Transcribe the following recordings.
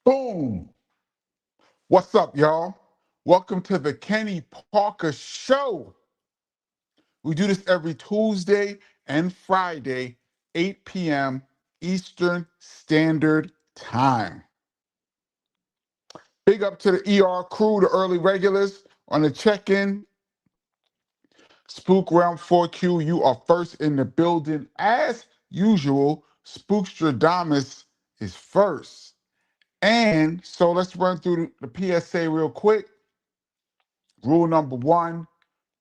Boom. What's up, y'all? Welcome to the Kenny Parker Show. We do this every Tuesday and Friday, 8 p.m. Eastern Standard Time. Big up to the ER crew, the early regulars on the check-in. Spook Round 4Q, you are first in the building. As usual, Spookstradamus is first. And so let's run through the PSA real quick. Rule number one,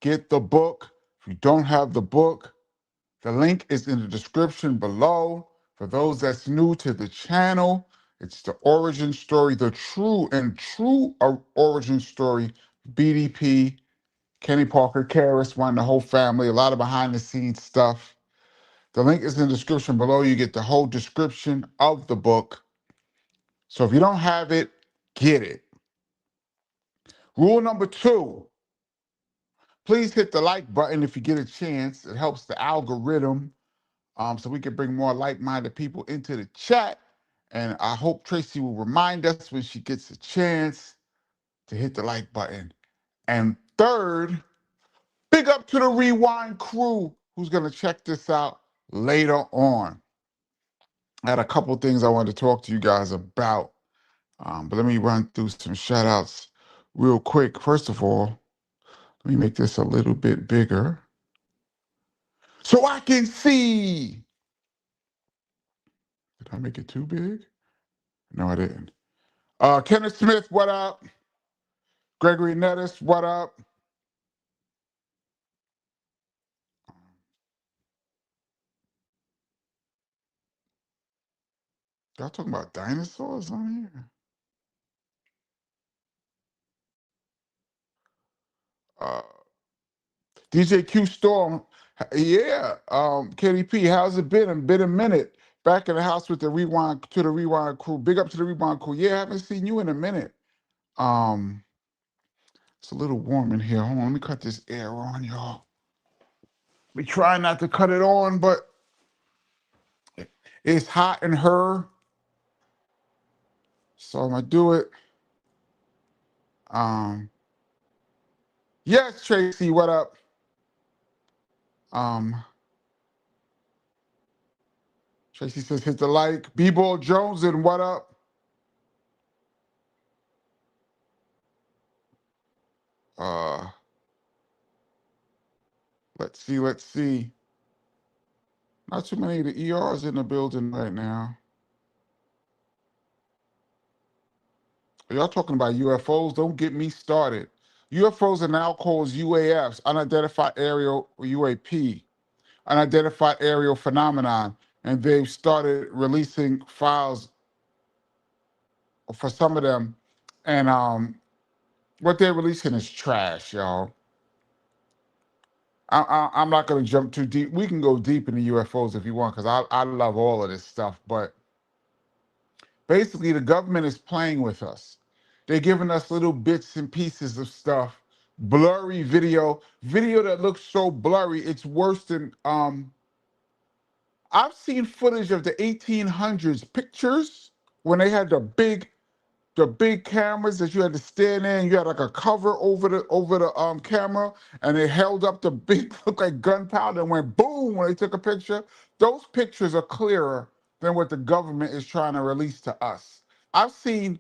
get the book. If you don't have the book, the link is in the description below. For those that's new to the channel, it's the origin story, the true origin story, BDP, Kenny Parker, Karras, one, the whole family, a lot of behind the scenes stuff. The link is in the description below. You get the whole description of the book. So if you don't have it, get it. Rule number two, please hit the like button if you get a chance. It helps the algorithm so we can bring more like-minded people into the chat. And I hope Tracy will remind us when she gets a chance to hit the like button. And third, big up to the Rewind crew who's going to check this out later on. I had a couple things I wanted to talk to you guys about, but let me run through some shout-outs real quick. First of all, let me make this a little bit bigger so I can see. Did I make it too big? No, I didn't. Kenneth Smith, what up? Gregory Nettis, what up? Y'all talking about dinosaurs on here? Uh, DJ Q Storm, yeah. KDP, how's it been? It's been a minute. Back in the house with the Rewind crew. Big up to the Rewind crew. Yeah, I haven't seen you in a minute. Um, it's a little warm in here. Hold on, let me cut this air on, y'all. We try not to cut it on, but it's hot in her, so I'm gonna do it. Um, yes, Tracy, what up? Um, Tracy says hit the like. B-Ball Jones and what up? Uh, let's see. Not too many of the ERs in the building right now. Are y'all talking about UFOs? Don't get me started. UFOs are now called UAFs, unidentified aerial UAP, unidentified aerial phenomenon, and they've started releasing files for some of them, and what they're releasing is trash, y'all. I'm not going to jump too deep. We can go deep in the UFOs if you want, because I love all of this stuff. But basically, the government is playing with us. They're giving us little bits and pieces of stuff, blurry video that looks so blurry. It's worse than I've seen footage of the 1800s pictures when they had the big cameras that you had to stand in. You had like a cover over the camera, and they held up the big look like gunpowder and went boom when they took a picture. Those pictures are clearer than what the government is trying to release to us. I've seen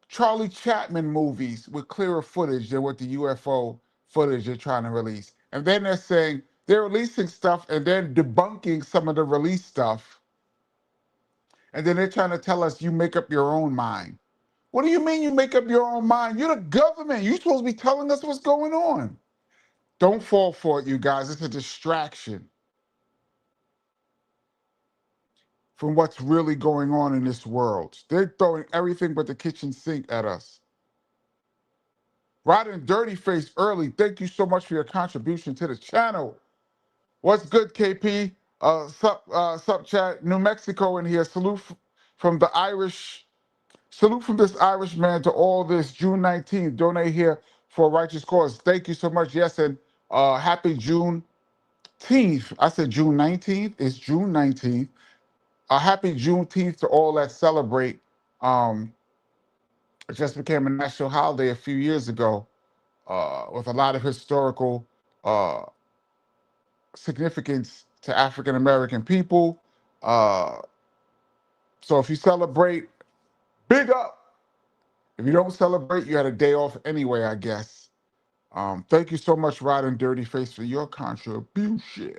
Charlie Chaplin movies with clearer footage than what the UFO footage they're trying to release. And then they're saying they're releasing stuff and then debunking some of the release stuff. And then they're trying to tell us you make up your own mind. What do you mean you make up your own mind? You're the government. You're supposed to be telling us what's going on. Don't fall for it, you guys. It's a distraction from what's really going on in this world. They're throwing everything but the kitchen sink at us. Riding Dirty Face early, thank you so much for your contribution to the channel. What's good, KP? Sup, chat. New Mexico in here. From the Irish. Salute from this Irish man to all this. June 19th, donate here for a righteous cause. Thank you so much. Yes, and happy Juneteenth. I said June 19th. It's June 19th. A happy Juneteenth to all that celebrate. Um, it just became a national holiday a few years ago, with a lot of historical uh, significance to African American people. Uh, so if you celebrate, big up. If you don't celebrate, you had a day off anyway, I guess. Thank you so much, Rod and Dirty Face, for your contribution.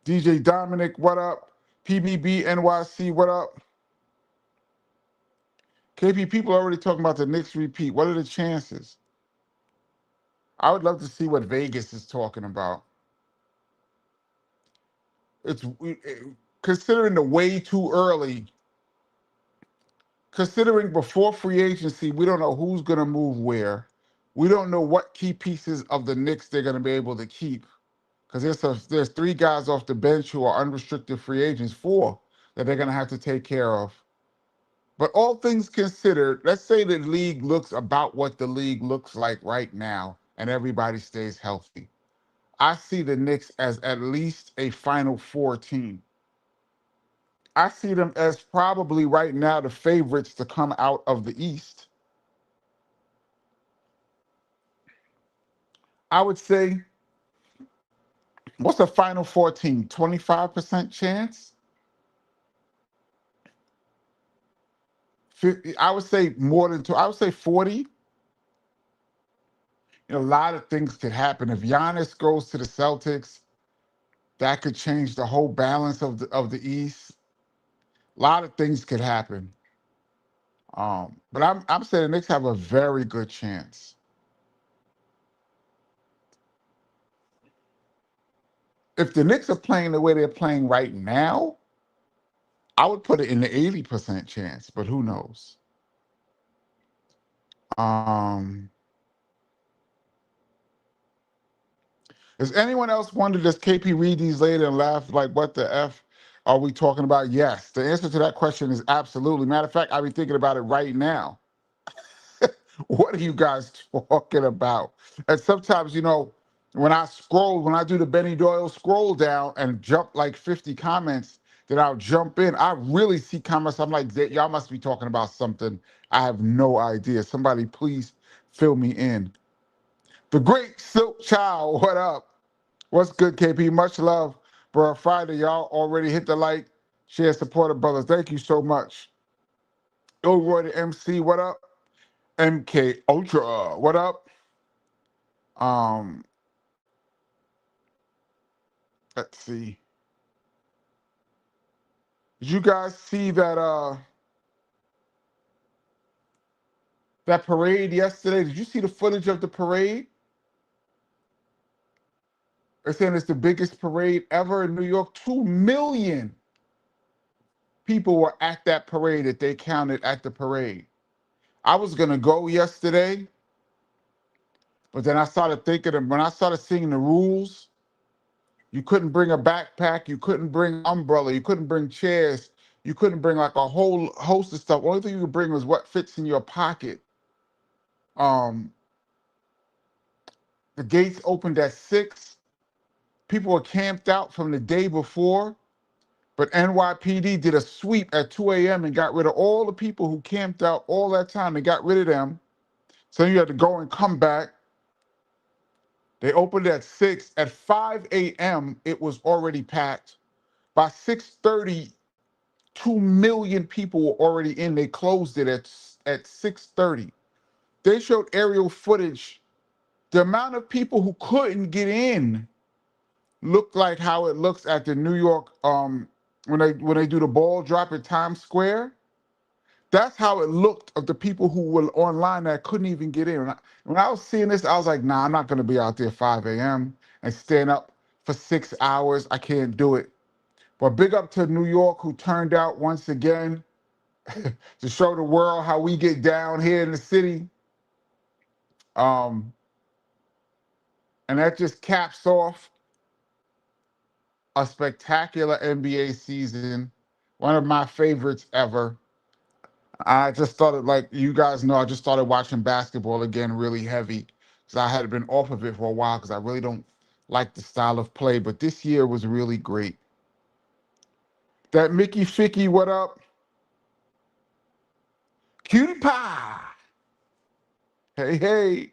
DJ Dominic, what up? PBB NYC, what up? KP, people are already talking about the Knicks repeat. What are the chances? I would love to see what Vegas is talking about. Considering the way too early, considering before free agency, we don't know who's going to move where. We don't know what key pieces of the Knicks they're going to be able to keep. Because there's 3 guys off the bench who are unrestricted free agents, 4 that they're going to have to take care of. But all things considered, let's say the league looks about what the league looks like right now, and everybody stays healthy. I see the Knicks as at least a Final Four team. I see them as probably right now the favorites to come out of the East. I would say, what's a Final Four team? 25% chance? I would say more than 2. I would say 40. A lot of things could happen. If Giannis goes to the Celtics, that could change the whole balance of the East. A lot of things could happen. But I'm saying the Knicks have a very good chance. If the Knicks are playing the way they're playing right now, I would put it in the 80% chance, but who knows? Does anyone else wonder, does KP read these later and laugh like, what the F are we talking about? Yes. The answer to that question is absolutely. Matter of fact, I've been thinking about it right now. What are you guys talking about? And sometimes, when I do the Benny Doyle scroll down and jump like 50 comments, then I'll jump in. I really see comments. I'm like, y'all must be talking about something. I have no idea. Somebody please fill me in. The great Silk Child, what up? What's good, KP? Much love, bro. Friday, y'all already hit the like, share, supporter brothers. Thank you so much. Ilroy the MC, what up? MK Ultra, what up? Let's see. Did you guys see that parade yesterday? Did you see the footage of the parade? They're saying it's the biggest parade ever in New York. 2 million people were at that parade that they counted at the parade. I was gonna go yesterday, but then I started thinking when I started seeing the rules, you couldn't bring a backpack, you couldn't bring an umbrella, you couldn't bring chairs, you couldn't bring like a whole host of stuff. Only thing you could bring was what fits in your pocket. Um, the gates opened at 6. People were camped out from the day before, but NYPD did a sweep at 2 a.m. and got rid of all the people who camped out all that time. They got rid of them. So you had to go and come back. They opened at 6. At 5 a.m., it was already packed. By 6:30, 2 million people were already in. They closed it at 6:30. They showed aerial footage. The amount of people who couldn't get in looked like how it looks at the New York when they do the ball drop at Times Square. That's how it looked of the people who were online that couldn't even get in. When I was seeing this, I was like, nah, I'm not going to be out there 5 a.m. and stand up for 6 hours. I can't do it. But big up to New York, who turned out once again to show the world how we get down here in the city. And that just caps off a spectacular NBA season, one of my favorites ever. I just started, like you guys know, I just started watching basketball again really heavy because I had been off of it for a while because I really don't like the style of play. But this year was really great. That Mickey Ficky, what up? Cutie pie. Hey, hey.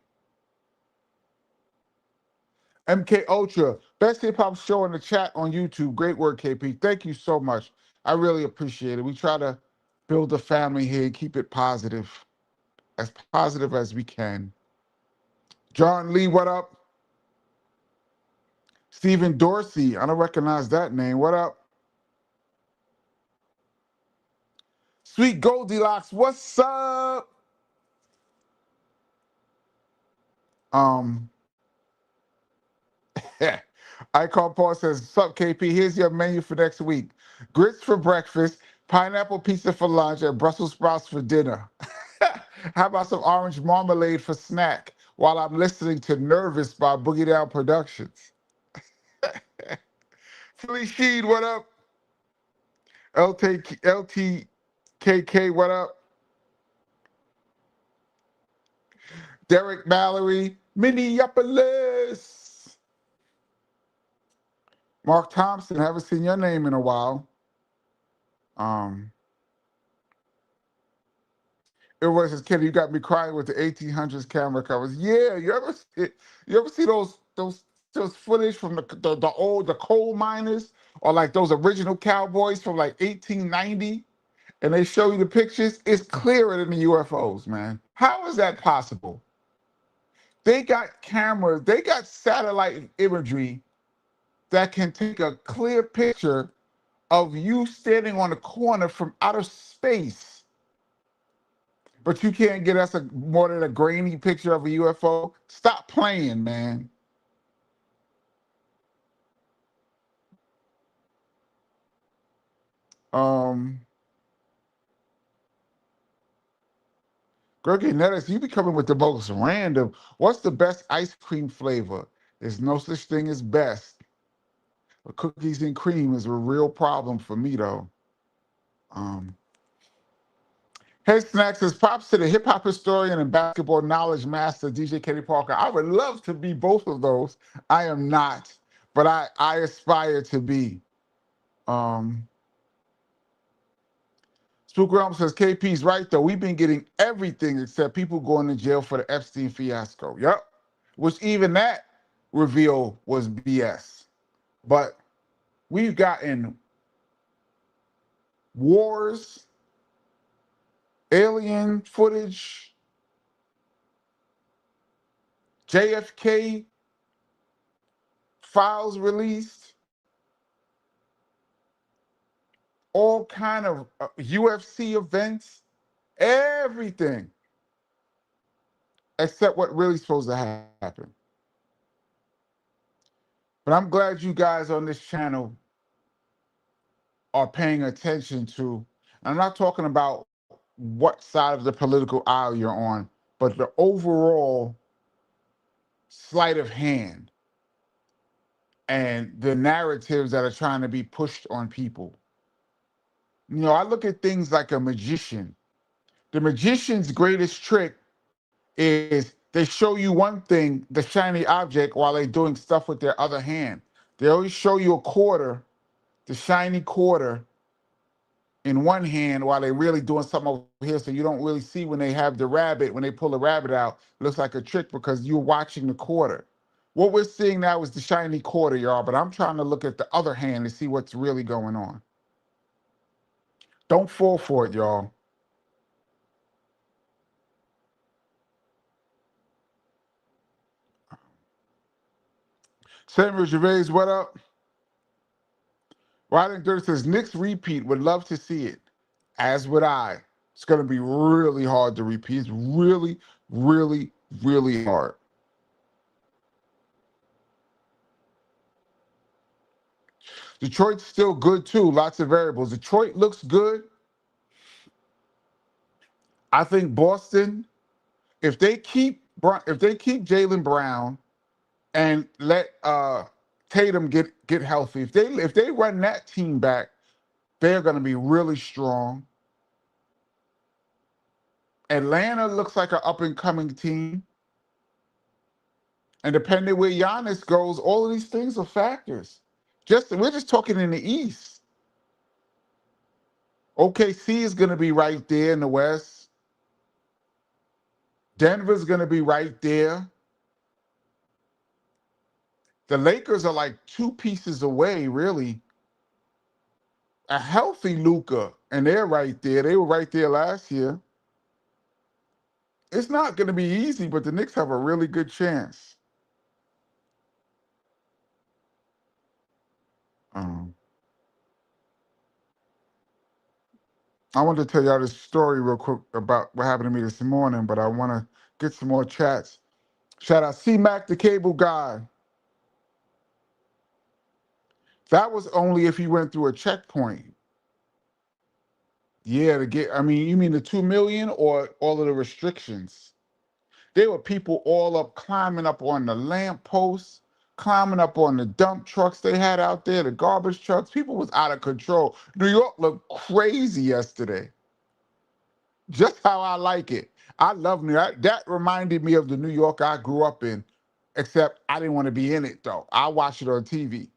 MK Ultra, best hip hop show in the chat on YouTube. Great work, KP. Thank you so much. I really appreciate it. We try to build a family here, keep it as positive as we can. John Lee, what up? Stephen Dorsey, I don't recognize that name. What up? Sweet Goldilocks, what's up? Um, Icon Paul says, sup, KP? Here's your menu for next week. Grits for breakfast, pineapple pizza for lunch, and Brussels sprouts for dinner. How about some orange marmalade for snack while I'm listening to Nervous by Boogie Down Productions? Philly Sheed, what up? LTKK, what up? Derek Mallory, Minneapolis. Mark Thompson, haven't seen your name in a while. It was his kid. You got me crying with the 1800s camera covers. Yeah, you ever see those footage from the coal miners or like those original cowboys from like 1890, and they show you the pictures? It's clearer than the UFOs, man. How is that possible? They got cameras, they got satellite imagery that can take a clear picture of you standing on a corner from outer space. But you can't get us more than a grainy picture of a UFO? Stop playing, man. Gurky Nettis, you be coming with the most random. What's the best ice cream flavor? There's no such thing as best. But cookies and cream is a real problem for me, though. Hey, Snacks says, props to the hip hop historian and basketball knowledge master, DJ Kenny Parker. I would love to be both of those. I am not, but I aspire to be. Spook Realm says, KP's right, though. We've been getting everything except people going to jail for the Epstein fiasco. Yep. Which even that reveal was BS. But we've gotten wars, alien footage, JFK files released, all kind of UFC events, everything except what really supposed to happen. But I'm glad you guys on this channel are paying attention to. I'm not talking about what side of the political aisle you're on, but the overall sleight of hand and the narratives that are trying to be pushed on people. You know, I look at things like a magician. The magician's greatest trick is they show you one thing, the shiny object, while they're doing stuff with their other hand. They always show you a quarter, the shiny quarter, in one hand while they're really doing something over here. So you don't really see when they have the rabbit, when they pull the rabbit out, it looks like a trick because you're watching the quarter. What we're seeing now is the shiny quarter, y'all, but I'm trying to look at the other hand to see what's really going on. Don't fall for it, y'all. Samuel Gervais, what up? Riding Dirt says, Knicks repeat, would love to see it. As would I. It's going to be really hard to repeat. It's really, really, really hard. Detroit's still good too. Lots of variables. Detroit looks good. I think Boston, if they keep Jaylen Brown and let Tatum get healthy, if they run that team back, they're going to be really strong. Atlanta looks like an up and coming team. And depending where Giannis goes, all of these things are factors. We're just talking in the East. OKC is going to be right there in the West. Denver's going to be right there. The Lakers are like two pieces away, really. A healthy Luka, and they're right there. They were right there last year. It's not going to be easy, but the Knicks have a really good chance. Um, I wanted to tell y'all this story real quick about what happened to me this morning, but I want to get some more chats. Shout out C-Mac, the cable guy. That was only if you went through a checkpoint. Yeah, to get, I mean, you mean the 2 million or all of the restrictions? There were people all up climbing up on the lampposts, climbing up on the dump trucks they had out there, the garbage trucks. People was out of control. New York looked crazy yesterday. Just how I like it. I love New York. That reminded me of the New York I grew up in, except I didn't want to be in it though. I watched it on TV.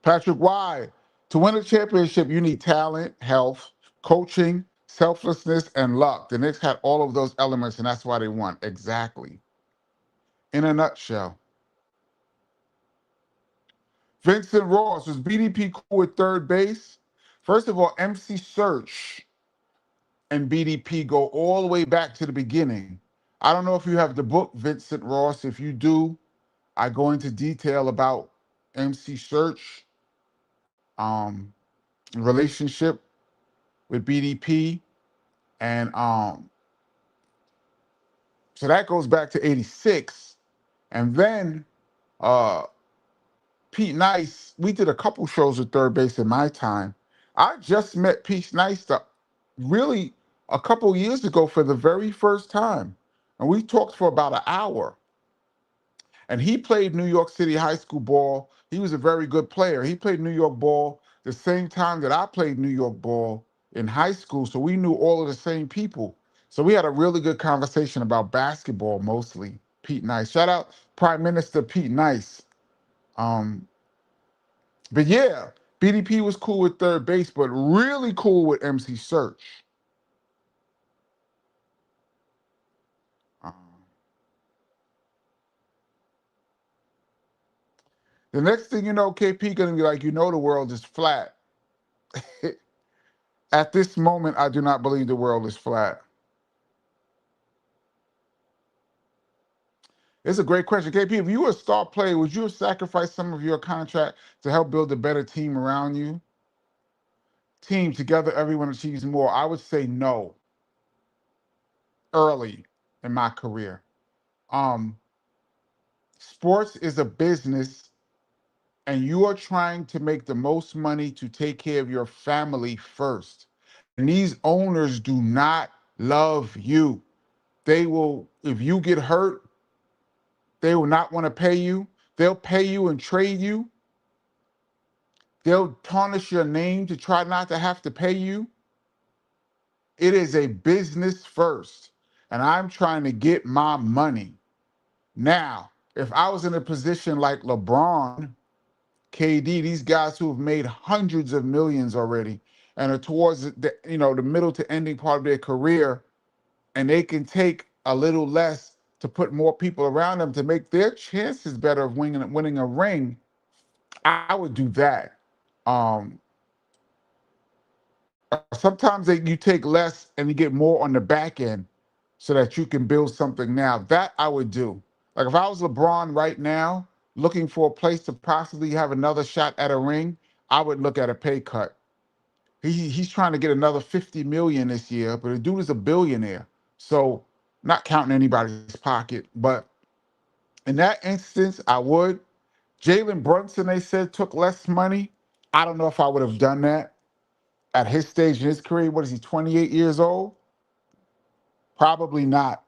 Patrick, why? To win a championship, you need talent, health, coaching, selflessness, and luck. The Knicks had all of those elements, and that's why they won. Exactly. In a nutshell. Vincent Ross, was BDP cool at third base? First of all, MC Search and BDP go all the way back to the beginning. I don't know if you have the book, Vincent Ross. If you do, I go into detail about MC Search, um, relationship with BDP. And so that goes back to 86. And then uh, Pete Nice, we did a couple shows at third base in my time. I just met Pete Nice really a couple years ago for the very first time. And we talked for about an hour. And he played New York City high school ball. He was a very good player. He played New York ball the same time that I played New York ball in high school. So we knew all of the same people. So we had a really good conversation about basketball mostly. Pete Nice. Shout out Prime Minister Pete Nice. Um, but yeah, BDP was cool with third base, but really cool with MC Search. Um, the next thing you know, KP gonna be like, the world is flat. At this moment, I do not believe the world is flat. It's a great question. KP, if you were a star player, would you have sacrificed some of your contract to help build a better team around you? Team together, everyone achieves more. I would say no early in my career. Um, Sports is a business, and you are trying to make the most money to take care of your family first. And these owners do not love you. They will, if you get hurt, they will not want to pay you. They'll pay you and trade you. They'll tarnish your name to try not to have to pay you. It is a business first, and I'm trying to get my money. Now, if I was in a position like LeBron, KD, these guys who have made hundreds of millions already and are towards the middle to ending part of their career, and they can take a little less to put more people around them to make their chances better of winning a ring, I would do that. Um, Sometimes you take less and you get more on the back end so that you can build something now. That I would do. Like if I was LeBron right now, looking for a place to possibly have another shot at a ring, I would look at a pay cut. He's trying to get another 50 million this year, but the dude is a billionaire. So not counting anybody's pocket, but in that instance, I would. Jalen Brunson, they said, took less money. I don't know if I would have done that at his stage in his career. What is he, 28 years old? Probably not.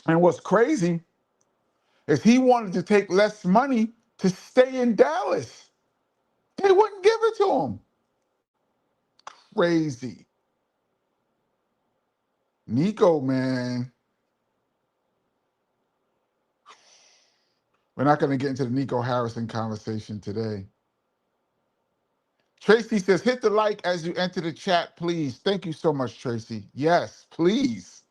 And what's crazy is he wanted to take less money to stay in Dallas. They wouldn't give it to him. Crazy. Nico, man. We're not going to get into the Nico Harrison conversation today. Tracy says, hit the like as you enter the chat, please. Thank you so much, Tracy. Yes, please.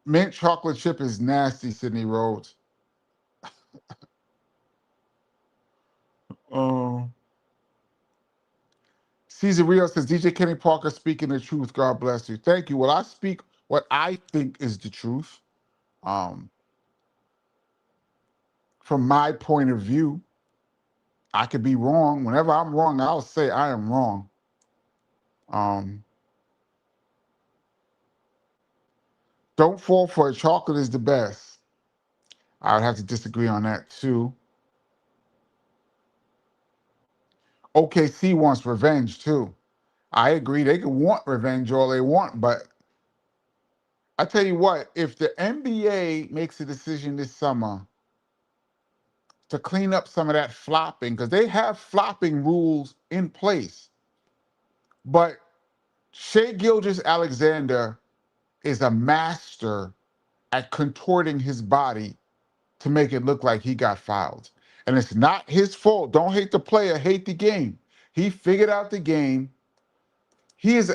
Mint chocolate chip is nasty, Sydney Rhodes. Um, Caesar Rio says, DJ Kenny Parker speaking the truth. God bless you. Thank you. Well, I speak what I think is the truth. Um, from my point of view, I could be wrong. Whenever I'm wrong, I'll say I am wrong. Um, don't fall for it. Chocolate is the best. I would have to disagree on that too. OKC wants revenge too. I agree. They can want revenge all they want, but I tell you what, if the NBA makes a decision this summer to clean up some of that flopping, because they have flopping rules in place, but Shea Gilgeous-Alexander is a master at contorting his body to make it look like he got fouled. And it's not his fault. Don't hate the player, hate the game. He figured out the game. He is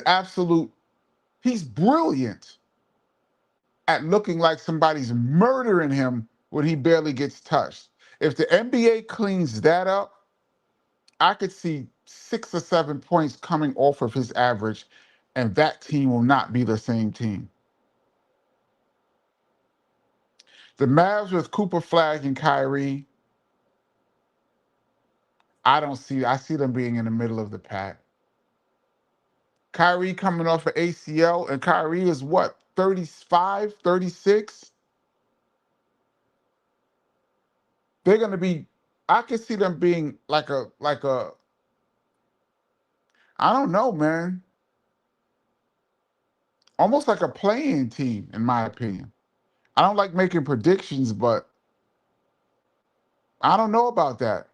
he's brilliant at looking like somebody's murdering him when he barely gets touched. If the NBA cleans that up, I could see 6 or 7 points coming off of his average, and that team will not be the same team. The Mavs with Cooper Flag and Kyrie, I see them being in the middle of the pack. Kyrie coming off of ACL, and Kyrie is what, 35, 36? They're going to be, I could see them being I don't know, man, almost like a playing team, in my opinion. I don't like making predictions, but I don't know about that.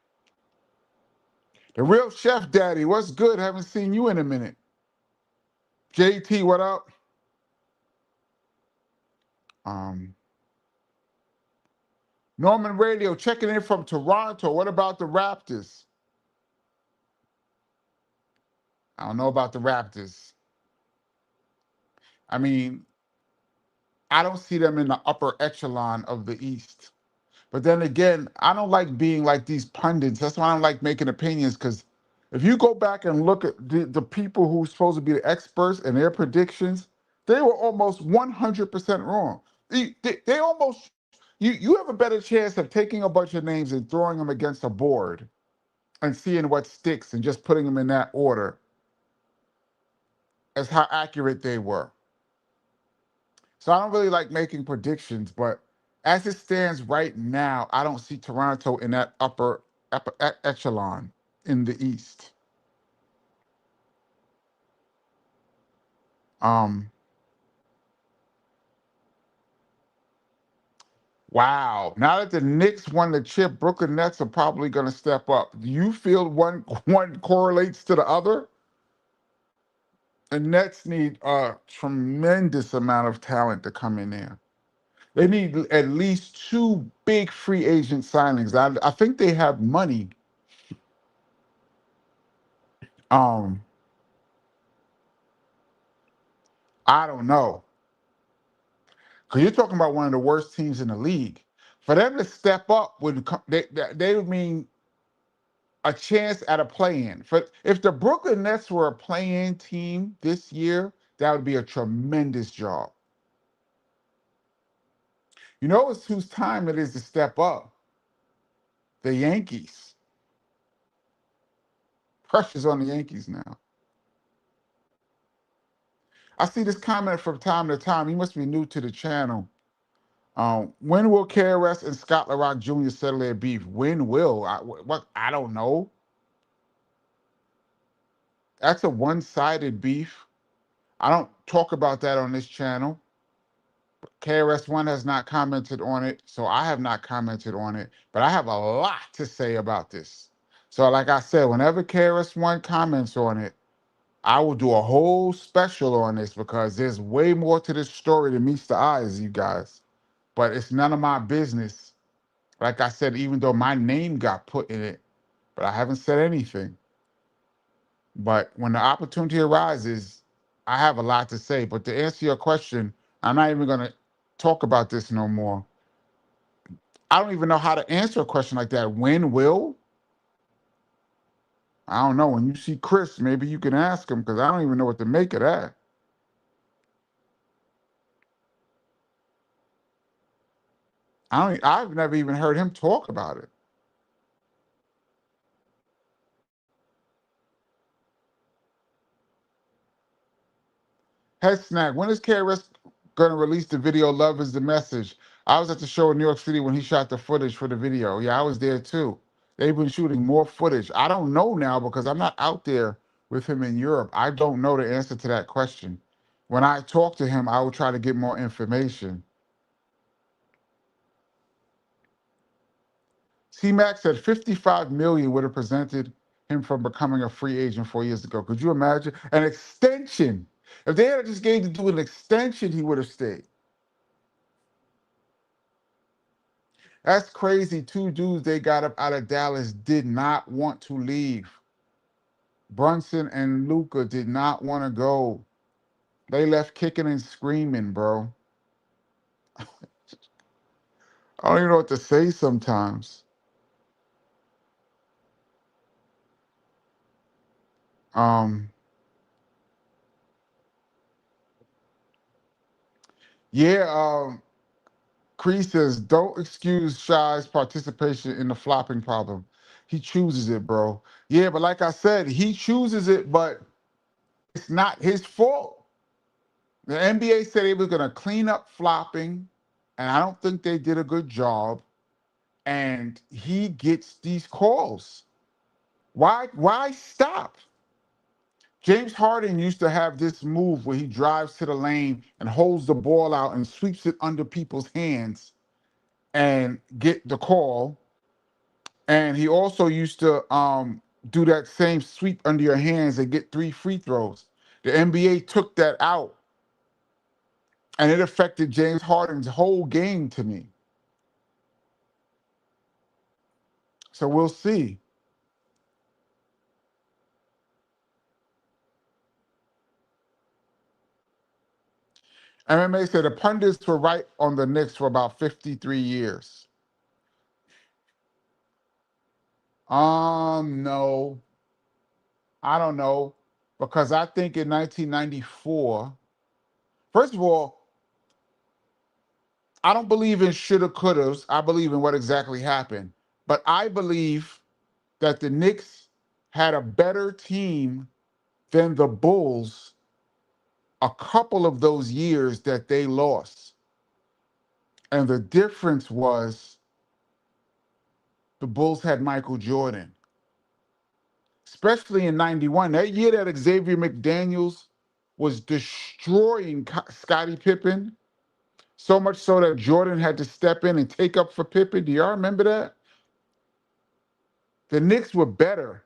The real Chef Daddy, what's good? Haven't seen you in a minute. JT, what up? Um, Norman Radio checking in from Toronto. What about the Raptors? I don't know about the Raptors. I mean, I don't see them in the upper echelon of the East. But then again, I don't like being like these pundits. That's why I don't like making opinions, because if you go back and look at the people who are supposed to be the experts and their predictions, they were almost 100% wrong. They almost, you have a better chance of taking a bunch of names and throwing them against a board and seeing what sticks and just putting them in that order as how accurate they were. So I don't really like making predictions, but as it stands right now, I don't see Toronto in that upper echelon in the East. Um, wow. Now that the Knicks won the chip, Brooklyn Nets are probably going to step up. Do you feel one correlates to the other? The Nets need a tremendous amount of talent to come in there. They need at least 2 big free agent signings. I think they have money. Um, I don't know. Because you're talking about one of the worst teams in the league. For them to step up they would mean a chance at a play-in. For if the Brooklyn Nets were a play-in team this year, that would be a tremendous job. You know whose time it is to step up? The Yankees. Pressure's on the Yankees now. I see this comment from time to time. You must be new to the channel. When will KRS and Scott LaRock Jr. settle their beef? When will? I don't know. That's a one-sided beef. I don't talk about that on this channel. KRS-One has not commented on it, so I have not commented on it. But I have a lot to say about this. So like I said, whenever KRS-One comments on it, I will do a whole special on this, because there's way more to this story than meets the eyes, you guys. But it's none of my business. Like I said, even though my name got put in it, but I haven't said anything. But when the opportunity arises, I have a lot to say. But to answer your question, I'm not even going to talk about this no more. I don't even know how to answer a question like that. When will? I don't know. When you see Chris, maybe you can ask him because I don't even know what to make of that. I've never even heard him talk about it. Head snack. When is KRS going to release the video Love is the Message? I was at the show in New York City when he shot the footage for the video. Yeah, I was there too. They've been shooting more footage. I don't know now because I'm not out there with him in Europe. I don't know the answer to that question. When I talk to him, I will try to get more information. T-Mac said 55 million would have prevented him from becoming a free agent 4 years ago. Could you imagine? An extension. If they had just gave to do an extension, he would have stayed. That's crazy. Two dudes they got up out of Dallas did not want to leave. Brunson and Luca did not want to go. They left kicking and screaming, bro. I don't even know what to say sometimes. Um, yeah, Cree says, don't excuse Shy's participation in the flopping problem. He chooses it, bro. Yeah, but like I said, he chooses it, but it's not his fault. The NBA said they were going to clean up flopping, and I don't think they did a good job. And he gets these calls. Why stop? James Harden used to have this move where he drives to the lane and holds the ball out and sweeps it under people's hands and get the call. And he also used to do that same sweep under your hands and get 3 free throws. The NBA took that out, and it affected James Harden's whole game to me. So we'll see. MMA said the pundits were right on the Knicks for about 53 years. No, I don't know, because I think in 1994, first of all, I don't believe in shoulda, couldas. I believe in what exactly happened. But I believe that the Knicks had a better team than the Bulls a couple of those years that they lost. And the difference was the Bulls had Michael Jordan, especially in 91. That year that Xavier McDaniels was destroying Scottie Pippen, so much so that Jordan had to step in and take up for Pippen. Do y'all remember that? The Knicks were better,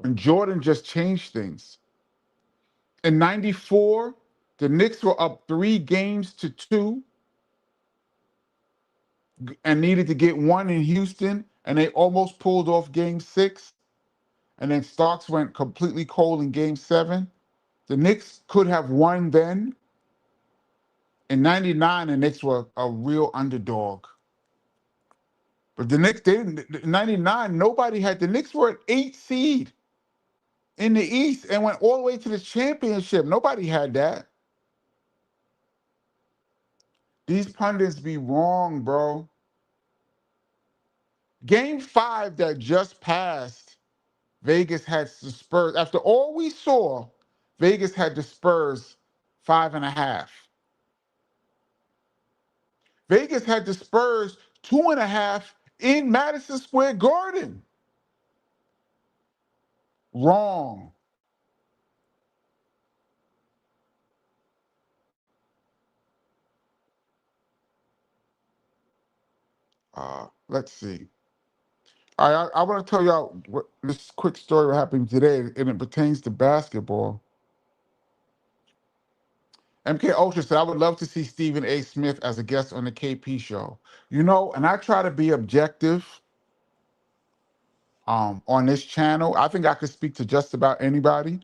and Jordan just changed things. In 94, the Knicks were up 3 games to 2 and needed to get one in Houston, and they almost pulled off game 6. And then Starks went completely cold in game 7. The Knicks could have won then. In 99, the Knicks were a real underdog. But the Knicks, they didn't, in 99, nobody had, the Knicks were an 8 seed in the East and went all the way to the championship. Nobody had that. These pundits be wrong, bro. Game 5 that just passed, Vegas had the Spurs. After all we saw, Vegas had the Spurs 5.5. Vegas had the Spurs 2.5 in Madison Square Garden. Wrong. Let's see. I want to tell y'all this quick story what happened today, and it pertains to basketball. MK Ultra said, I would love to see Stephen A. Smith as a guest on the KP show. You know, and I try to be objective. on this channel. I think I could speak to just about anybody,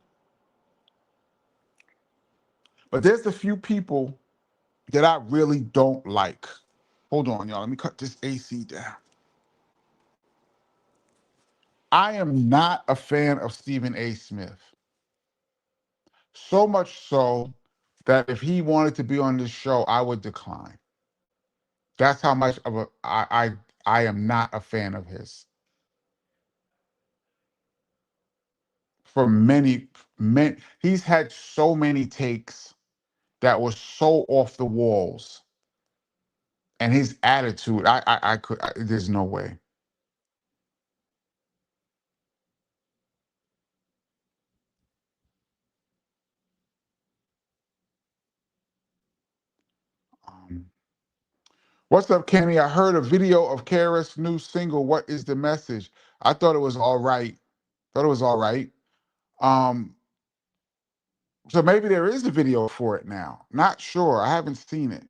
but there's a few people that I really don't like. Hold on, y'all. Let me cut this AC down. I am not a fan of Stephen A. Smith. So much so that if he wanted to be on this show, I would decline. That's how much of a I am not a fan of his. For many, he's had so many takes that were so off the walls, and his attitude, there's no way. Um, what's up, Kenny? I heard a video of Kara's new single. What is the message? I thought it was all right. Thought it was all right. Um, so maybe there is a video for it now. Not sure. I haven't seen it.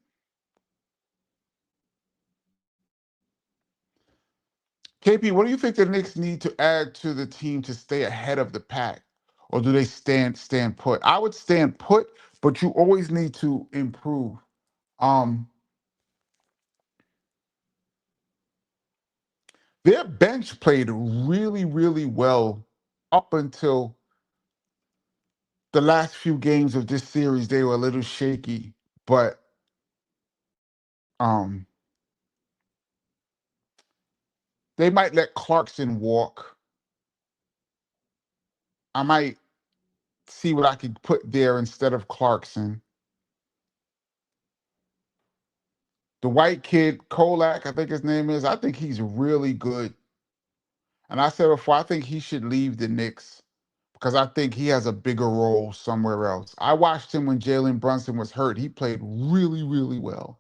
KP, what do you think the Knicks need to add to the team to stay ahead of the pack? Or do they stand put? I would stand put, but you always need to improve. Um, their bench played really, really well up until the last few games of this series. They were a little shaky, but um, they might let Clarkson walk. I might see what I could put there instead of Clarkson. The white kid, Kolak, I think his name is, I think he's really good. And I said before, I think he should leave the Knicks because I think he has a bigger role somewhere else. I watched him when Jalen Brunson was hurt. He played really, really well.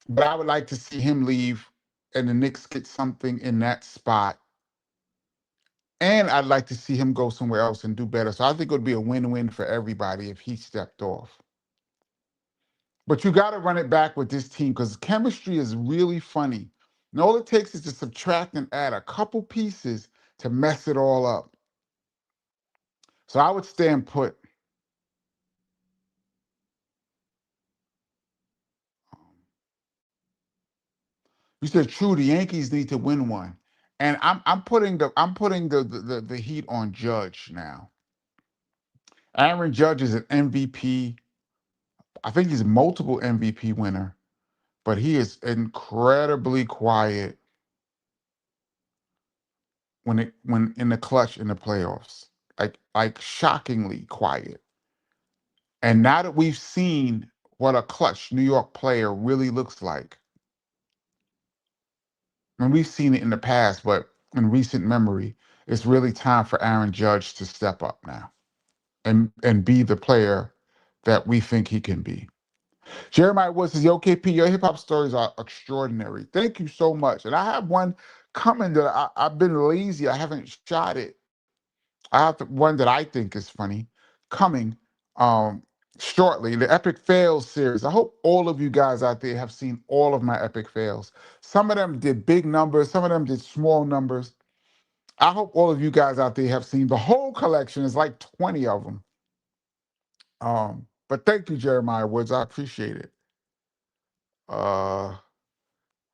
But I would like to see him leave and the Knicks get something in that spot. And I'd like to see him go somewhere else and do better. So I think it would be a win-win for everybody if he stepped off. But you got to run it back with this team because chemistry is really funny. And all it takes is to subtract and add a couple pieces to mess it all up. So I would stand put. You said true. The Yankees need to win one, and I'm putting the heat on Judge now. Aaron Judge is an MVP. I think he's a multiple MVP winner, but he is incredibly quiet when in the clutch in the playoffs, like shockingly quiet. And now that we've seen what a clutch New York player really looks like, and we've seen it in the past, but in recent memory, it's really time for Aaron Judge to step up now and be the player that we think he can be. Jeremiah Woods says, Yo, KP, your hip hop stories are extraordinary. Thank you so much. And I have one coming that I've been lazy. I haven't shot it. I have one that I think is funny coming um, shortly. The Epic Fails series. I hope all of you guys out there have seen all of my Epic Fails. Some of them did big numbers, some of them did small numbers. I hope all of you guys out there have seen the whole collection. It's like 20 of them. But thank you, Jeremiah Woods. I appreciate it. Uh,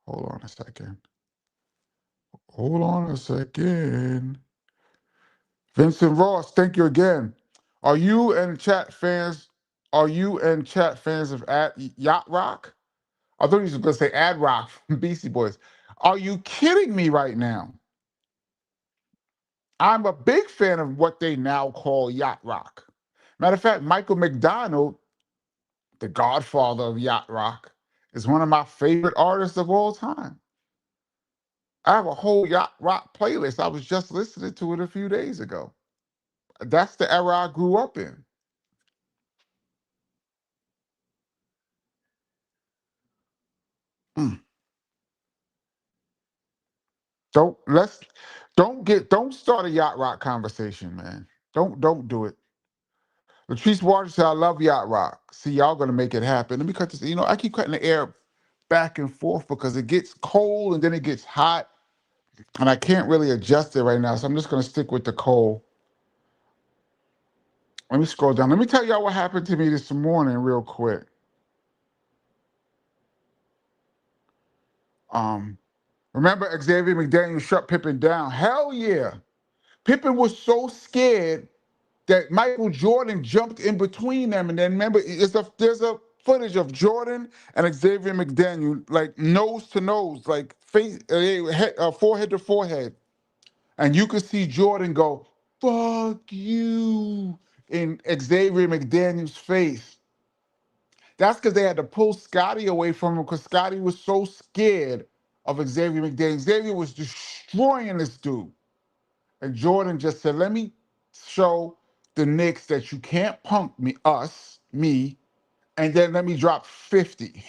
hold on a second. Hold on a second. Vincent Ross, thank you again. Are you and chat fans? Are you and chat fans of Yacht Rock? I thought you were going to say Ad Rock from Beastie Boys. Are you kidding me right now? I'm a big fan of what they now call Yacht Rock. Matter of fact, Michael McDonald, the godfather of Yacht Rock, is one of my favorite artists of all time. I have a whole Yacht Rock playlist. I was just listening to it a few days ago. That's the era I grew up in. Mm. Don't let's don't start a Yacht Rock conversation, man. Don't do it. Latrice Waters said, I love Yacht Rock. See, y'all gonna make it happen. Let me cut this. I keep cutting the air back and forth because it gets cold and then it gets hot. and I can't really adjust it right now, so I'm just gonna stick with the cold. Let me scroll down. Let me tell y'all what happened to me this morning, real quick. Um, Remember Xavier McDaniel shut Pippen down? Hell yeah! Pippen was so scared that Michael Jordan jumped in between them, and then remember, there's a footage of Jordan and Xavier McDaniel like nose to nose, like forehead to forehead, and you could see Jordan go "fuck you" in Xavier McDaniel's face. That's because they had to pull Scotty away from him because Scotty was so scared of Xavier McDaniel. Xavier was destroying this dude. And Jordan just said, let me show the Knicks that you can't punk me, and then let me drop 50.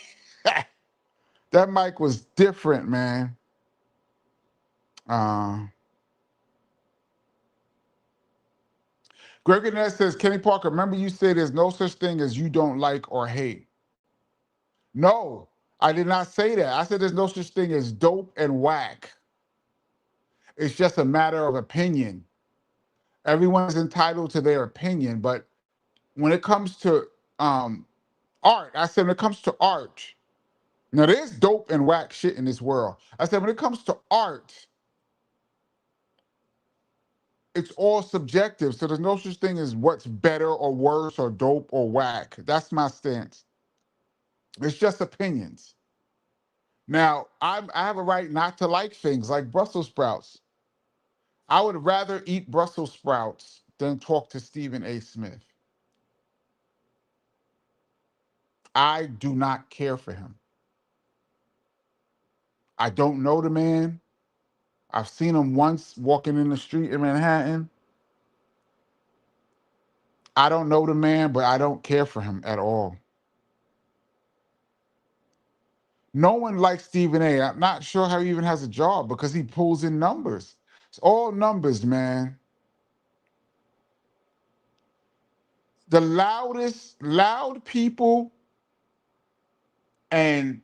That mic was different, man. Uh, Greg Annette says, Kenny Parker, remember you said there's no such thing as you don't like or hate. No, I did not say that. I said there's no such thing as dope and whack. It's just a matter of opinion. Everyone's entitled to their opinion, but when it comes to art, I said when it comes to art, now there's dope and whack shit in this world. I said when it comes to art, it's all subjective. So there's no such thing as what's better or worse or dope or whack. That's my stance. It's just opinions. Now, I have a right not to like things like Brussels sprouts. I would rather eat Brussels sprouts than talk to Stephen A. Smith. I do not care for him. I don't know the man. I've seen him once walking in the street in Manhattan. I don't know the man, but I don't care for him at all. No one likes Stephen A. I'm not sure how he even has a job because he pulls in numbers. It's all numbers, man. The loud people and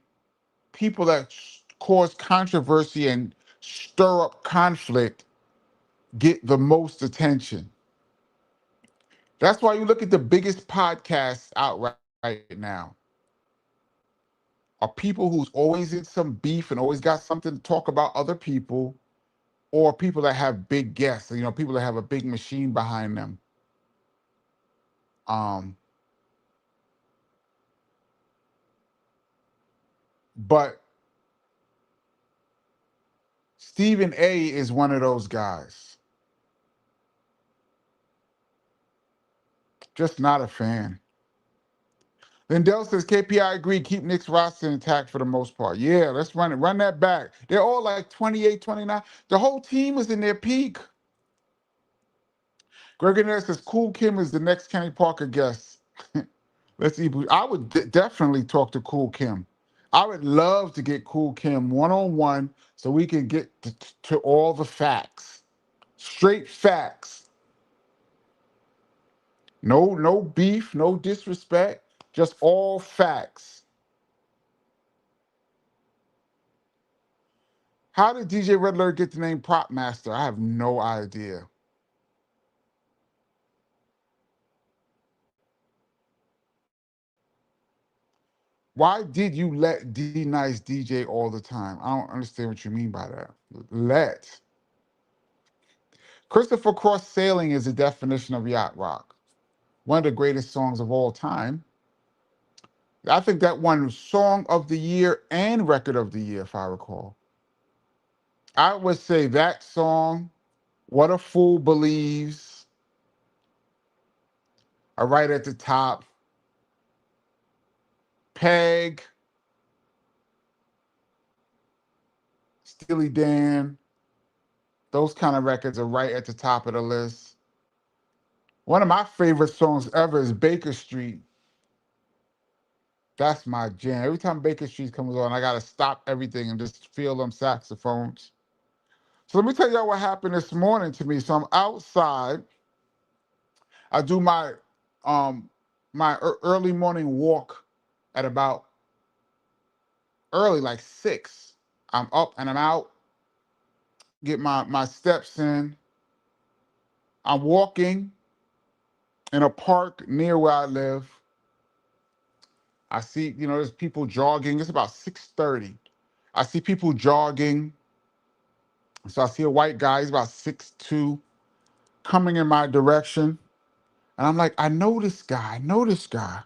people that cause controversy and stir up conflict get the most attention. That's why you look at the biggest podcasts out right now are people who's always in some beef and always got something to talk about other people, or people that have big guests, people that have a big machine behind them. Um, but Stephen A is one of those guys. Just not a fan. Lindell says KPI agree, keep Knicks roster intact for the most part. Yeah, let's run it. Run that back. They're all like 28, 29. The whole team was in their peak. Greg Annette says Cool Kim is the next Kenny Parker guest. Let's see. I would definitely talk to Cool Kim. I would love to get Cool Kim one-on-one so we can get to all the facts. Straight facts. No beef, no disrespect, just all facts. How did DJ Red Alert get the name Prop Master? I have no idea. Why did you let D Nice DJ all the time? I don't understand what you mean by that. Let. Christopher Cross Sailing is the definition of yacht rock. One of the greatest songs of all time. I think that won Song of the Year and Record of the Year, if I recall. I would say that song, What a Fool Believes, are right at the top. Peg, Steely Dan, those kind of records are right at the top of the list. One of my favorite songs ever is Baker Street. That's my jam. Every time Baker Street comes on, I gotta stop everything and just feel them saxophones. So let me tell y'all what happened this morning to me. So I'm outside. I do my early morning walk at about early, like 6. I'm up and I'm out. get my steps in. I'm walking in a park near where I live. I see, there's people jogging. It's about 6:30. I see people jogging. So I see a white guy, he's about 6'2", coming in my direction. And I'm like, I know this guy. I know this guy.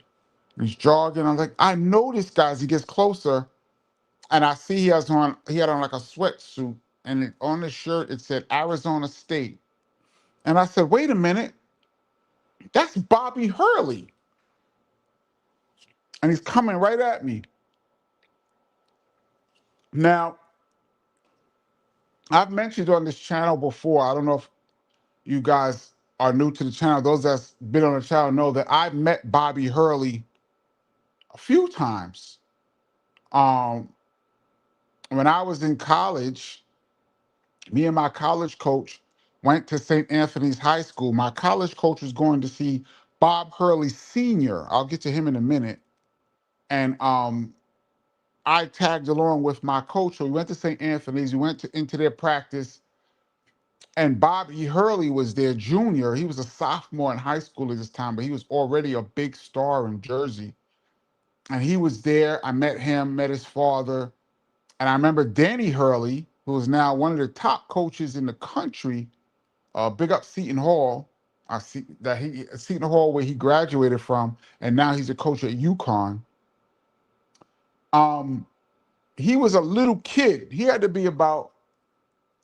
He's jogging. I'm like, I know this guy. As he gets closer, and I see he had on like a sweatsuit, and on the shirt it said Arizona State. And I said, wait a minute, that's Bobby Hurley. And he's coming right at me. Now, I've mentioned on this channel before, I don't know if you guys are new to the channel. Those that's been on the channel know that I've met Bobby Hurley a few times. Um, when I was in college, me and my college coach went to St. Anthony's High School. My college coach was going to see Bob Hurley Sr. I'll get to him in a minute. And I tagged along with my coach. So we went to St. Anthony's. We went into their practice. And Bobby Hurley was their junior. He was a sophomore in high school at this time, but he was already a big star in Jersey. And he was there. I met him, met his father. And I remember Danny Hurley, who is now one of the top coaches in the country, big up Seton Hall, Seton Hall where he graduated from, and now he's a coach at UConn. He was a little kid. He had to be about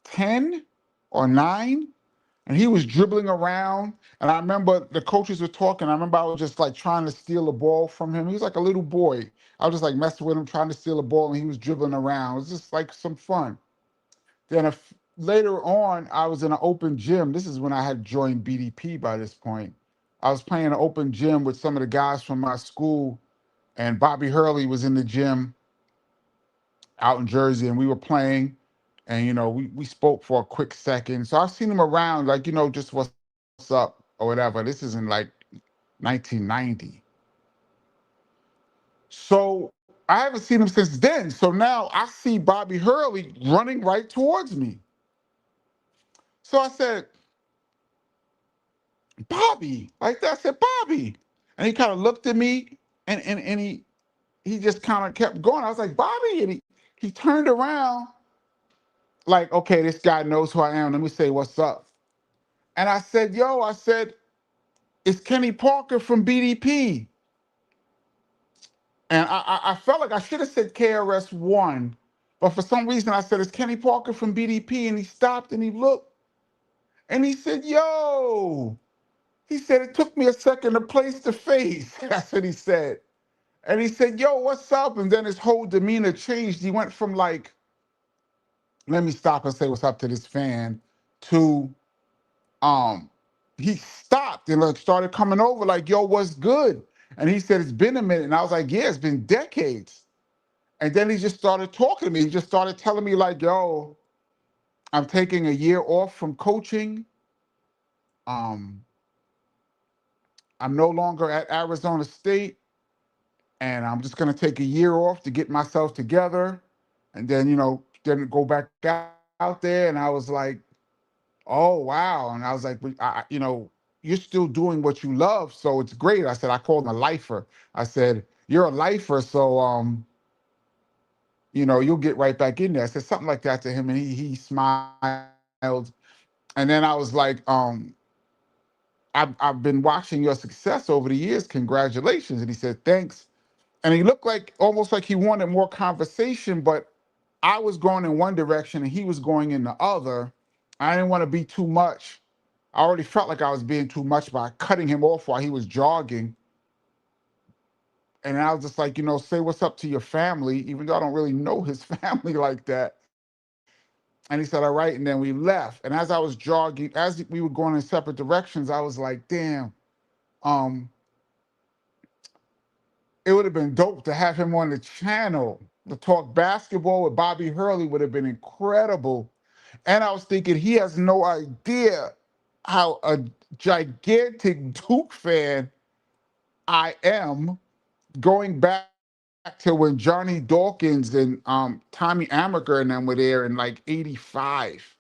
10 or 9, and he was dribbling around. And I remember the coaches were talking. I remember I was just like trying to steal a ball from him. He was like a little boy. I was just like messing with him, trying to steal a ball, and he was dribbling around. It was just like some fun. Then later on, I was in an open gym. This is when I had joined BDP by this point. I was playing an open gym with some of the guys from my school, and Bobby Hurley was in the gym out in Jersey, and we were playing, and we spoke for a quick second. So I've seen him around, like just what's up or whatever. This is in like 1990. So I haven't seen him since then. So now I see Bobby Hurley running right towards me. So I said, Bobby, like that. I said, Bobby. And he kind of looked at me, and he just kind of kept going. I was like, Bobby. And he turned around like, okay, this guy knows who I am. Let me say what's up. And I said, it's Kenny Parker from BDP. And I felt like I should have said KRS-One, but for some reason I said, it's Kenny Parker from BDP. And he stopped and he looked and he said, yo. He said, it took me a second to place the face. That's what he said. And he said, yo, what's up? And then his whole demeanor changed. He went from like, let me stop and say what's up to this fan, to he stopped and like started coming over like, yo, what's good? And he said, it's been a minute. And I was like, yeah, it's been decades. And then he just started talking to me. He just started telling me like, yo, I'm taking a year off from coaching. Um, I'm no longer at Arizona State. And I'm just gonna take a year off to get myself together, and then then go back out there. And I was like, oh wow. And I was like, you're still doing what you love, so it's great. I said, I called him a lifer. I said, you're a lifer, so you'll get right back in there. I said something like that to him, and he smiled. And then I was like, I've been watching your success over the years. Congratulations. And he said, thanks. And he looked like almost like he wanted more conversation, but I was going in one direction and he was going in the other. I didn't want to be too much. I already felt like I was being too much by cutting him off while he was jogging. And I was just like, say what's up to your family, even though I don't really know his family like that. And he said, all right. And then we left. And as I was jogging, as we were going in separate directions, I was like, damn, um, it would have been dope to have him on the channel. To talk basketball with Bobby Hurley would have been incredible. And I was thinking, he has no idea how a gigantic Duke fan I am, going back to when Johnny Dawkins and Tommy Amaker and them were there in like '85.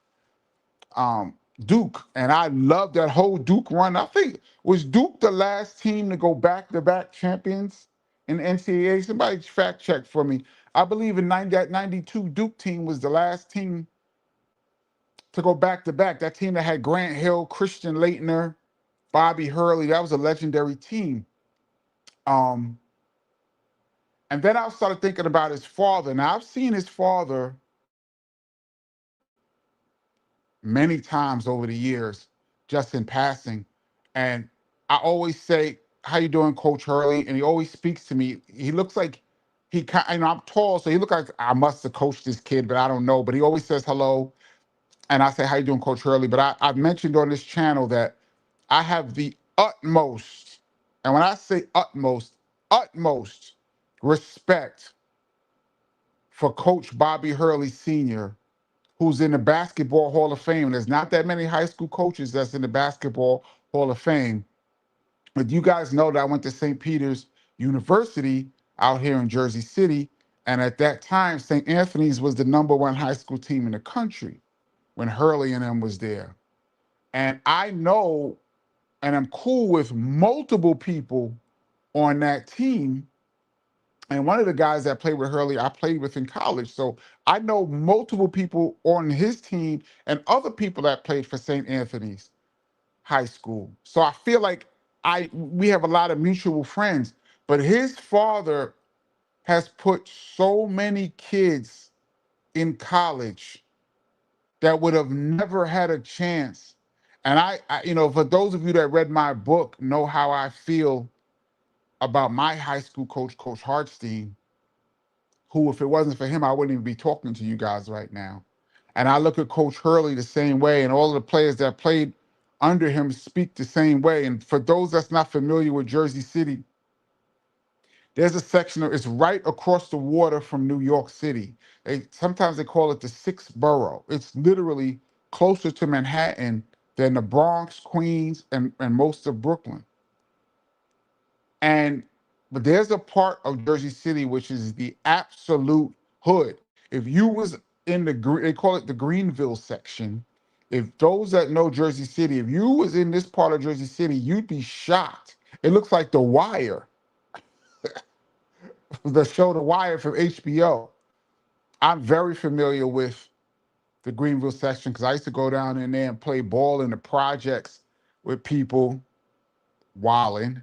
Duke, and I love that whole Duke run. I think was Duke the last team to go back-to-back champions in the NCAA? Somebody fact check for me. I believe in that 92 Duke team was the last team to go back-to-back. That team that had Grant Hill, Christian Laettner, Bobby Hurley. That was a legendary team. Um, and then I started thinking about his father. Now I've seen his father many times over the years, just in passing. And I always say, "How you doing, Coach Hurley?" And he always speaks to me. He looks like I'm tall, so he looks like I must have coached this kid, but I don't know. But he always says hello, and I say, "How you doing, Coach Hurley?" But I've mentioned on this channel that I have the utmost, and when I say utmost respect for Coach Bobby Hurley Sr., who's in the Basketball Hall of Fame. There's not that many high school coaches that's in the Basketball Hall of Fame. But you guys know that I went to St. Peter's University out here in Jersey City. And at that time, St. Anthony's was the #1 high school team in the country when Hurley and them was there. And I know, and I'm cool with multiple people on that team. And one of the guys that played with Hurley, I played with in college. So I know multiple people on his team and other people that played for St. Anthony's High School. So I feel like we have a lot of mutual friends. But his father has put so many kids in college that would have never had a chance. And for those of you that read my book, know how I feel about my high school coach, Coach Hartstein, who, if it wasn't for him, I wouldn't even be talking to you guys right now. And I look at Coach Hurley the same way, and all of the players that played under him speak the same way. And for those that's not familiar with Jersey City, there's a section it's right across the water from New York City. Sometimes they call it the sixth borough. It's literally closer to Manhattan than the Bronx, Queens, and most of Brooklyn. And but there's a part of Jersey City which is the absolute hood. If you was in they call it the Greenville section. If those that know Jersey City, if you was in this part of Jersey City, you'd be shocked. It looks like The Wire, the show The Wire from HBO. I'm very familiar with the Greenville section because I used to go down in there and play ball in the projects with people wilding.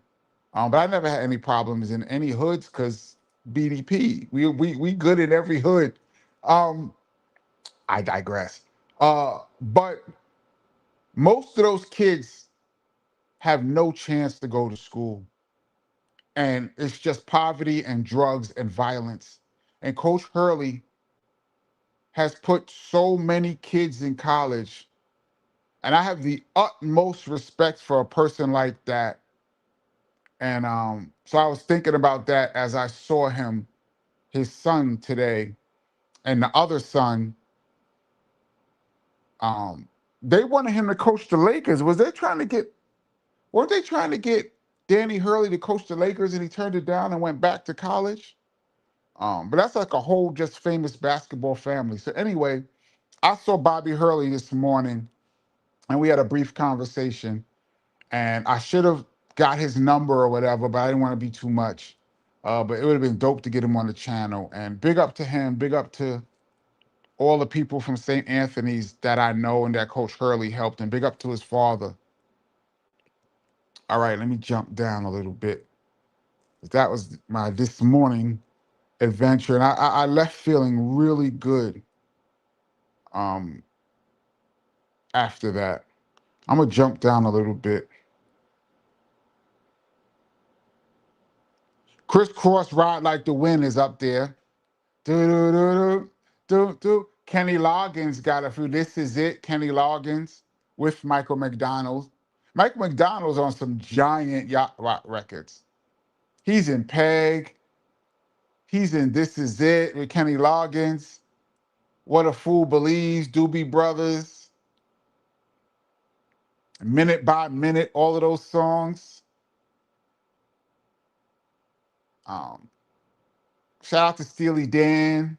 But I never had any problems in any hoods because BDP. We good in every hood. Um, I digress. But most of those kids have no chance to go to school. And it's just poverty and drugs and violence. And Coach Hurley has put so many kids in college. And I have the utmost respect for a person like that. And so I was thinking about that as I saw his son today, and the other son. Um, they wanted him to coach the Lakers. Weren't they trying to get Danny Hurley to coach the Lakers, and he turned it down and went back to college? But that's like a whole just famous basketball family. So anyway, I saw Bobby Hurley this morning, and we had a brief conversation. And I should have got his number or whatever, but I didn't want to be too much. But it would have been dope to get him on the channel. And big up to him. Big up to all the people from St. Anthony's that I know and that Coach Hurley helped. And big up to his father. All right, let me jump down a little bit. That was my this morning adventure. And I left feeling really good um, after that. I'm going to jump down a little bit. Crisscross Ride Like the Wind is up there. Do do do do do do. Kenny Loggins got a few. This is it. Kenny Loggins with Michael McDonald. Mike McDonald's on some giant yacht rock records. He's in Peg. He's in This Is It with Kenny Loggins. What a Fool Believes. Doobie Brothers. Minute by Minute. All of those songs. Um, Shout out to Steely Dan.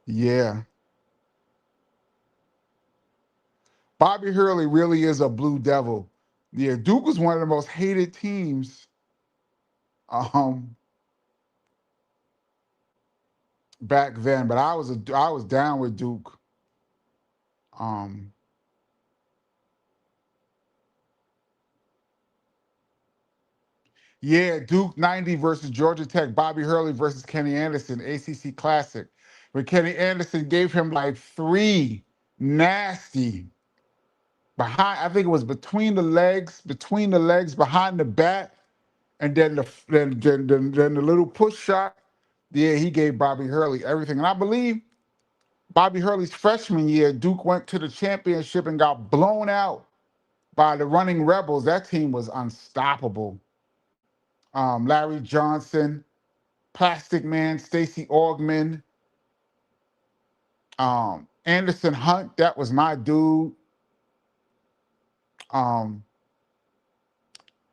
Yeah. Bobby Hurley really is a Blue Devil. Yeah, Duke was one of the most hated teams um, back then, but I was down with Duke. Um, yeah, Duke 90 versus Georgia Tech, Bobby Hurley versus Kenny Anderson, ACC Classic. When Kenny Anderson gave him like three nasty behind, I think it was between the legs, behind the back, and then then the little push shot. Yeah, he gave Bobby Hurley everything. And I believe Bobby Hurley's freshman year, Duke went to the championship and got blown out by the running Rebels. That team was unstoppable. Larry Johnson, Plastic Man, Stacey Augman, Anderson Hunt, that was my dude. Um,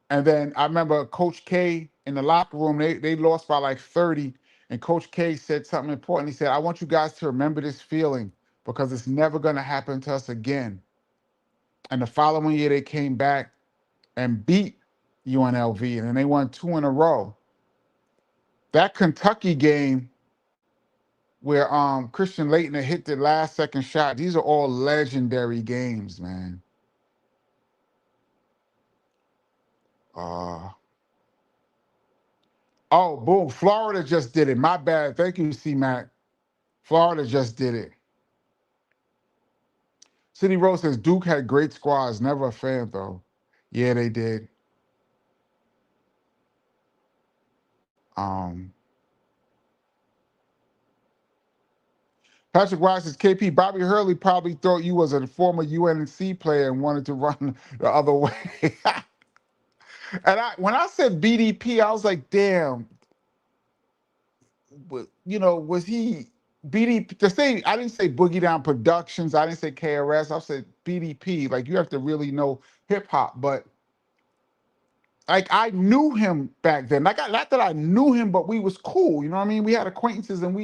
and then I remember Coach K in the locker room, they lost by like 30, and Coach K said something important. He said, I want you guys to remember this feeling because it's never going to happen to us again. And the following year, they came back and beat UNLV, and then they won two in a row. That Kentucky game where Christian Laettner hit the last second shot, these are all legendary games, man. Uh, oh, boom. Florida just did it. My bad. Thank you, C-Mac. Florida just did it. City Road says Duke had great squads. Never a fan, though. Yeah, they did. Um, Patrick Wise says, KP, Bobby Hurley probably thought you was a former UNC player and wanted to run the other way. And when I said BDP, I was like, damn, was he BDP? To say, I didn't say Boogie Down Productions, I didn't say KRS, I said BDP. Like, you have to really know hip hop, but like I knew him back then. Like, not that I knew him, but we was cool. You know what I mean? We had acquaintances, and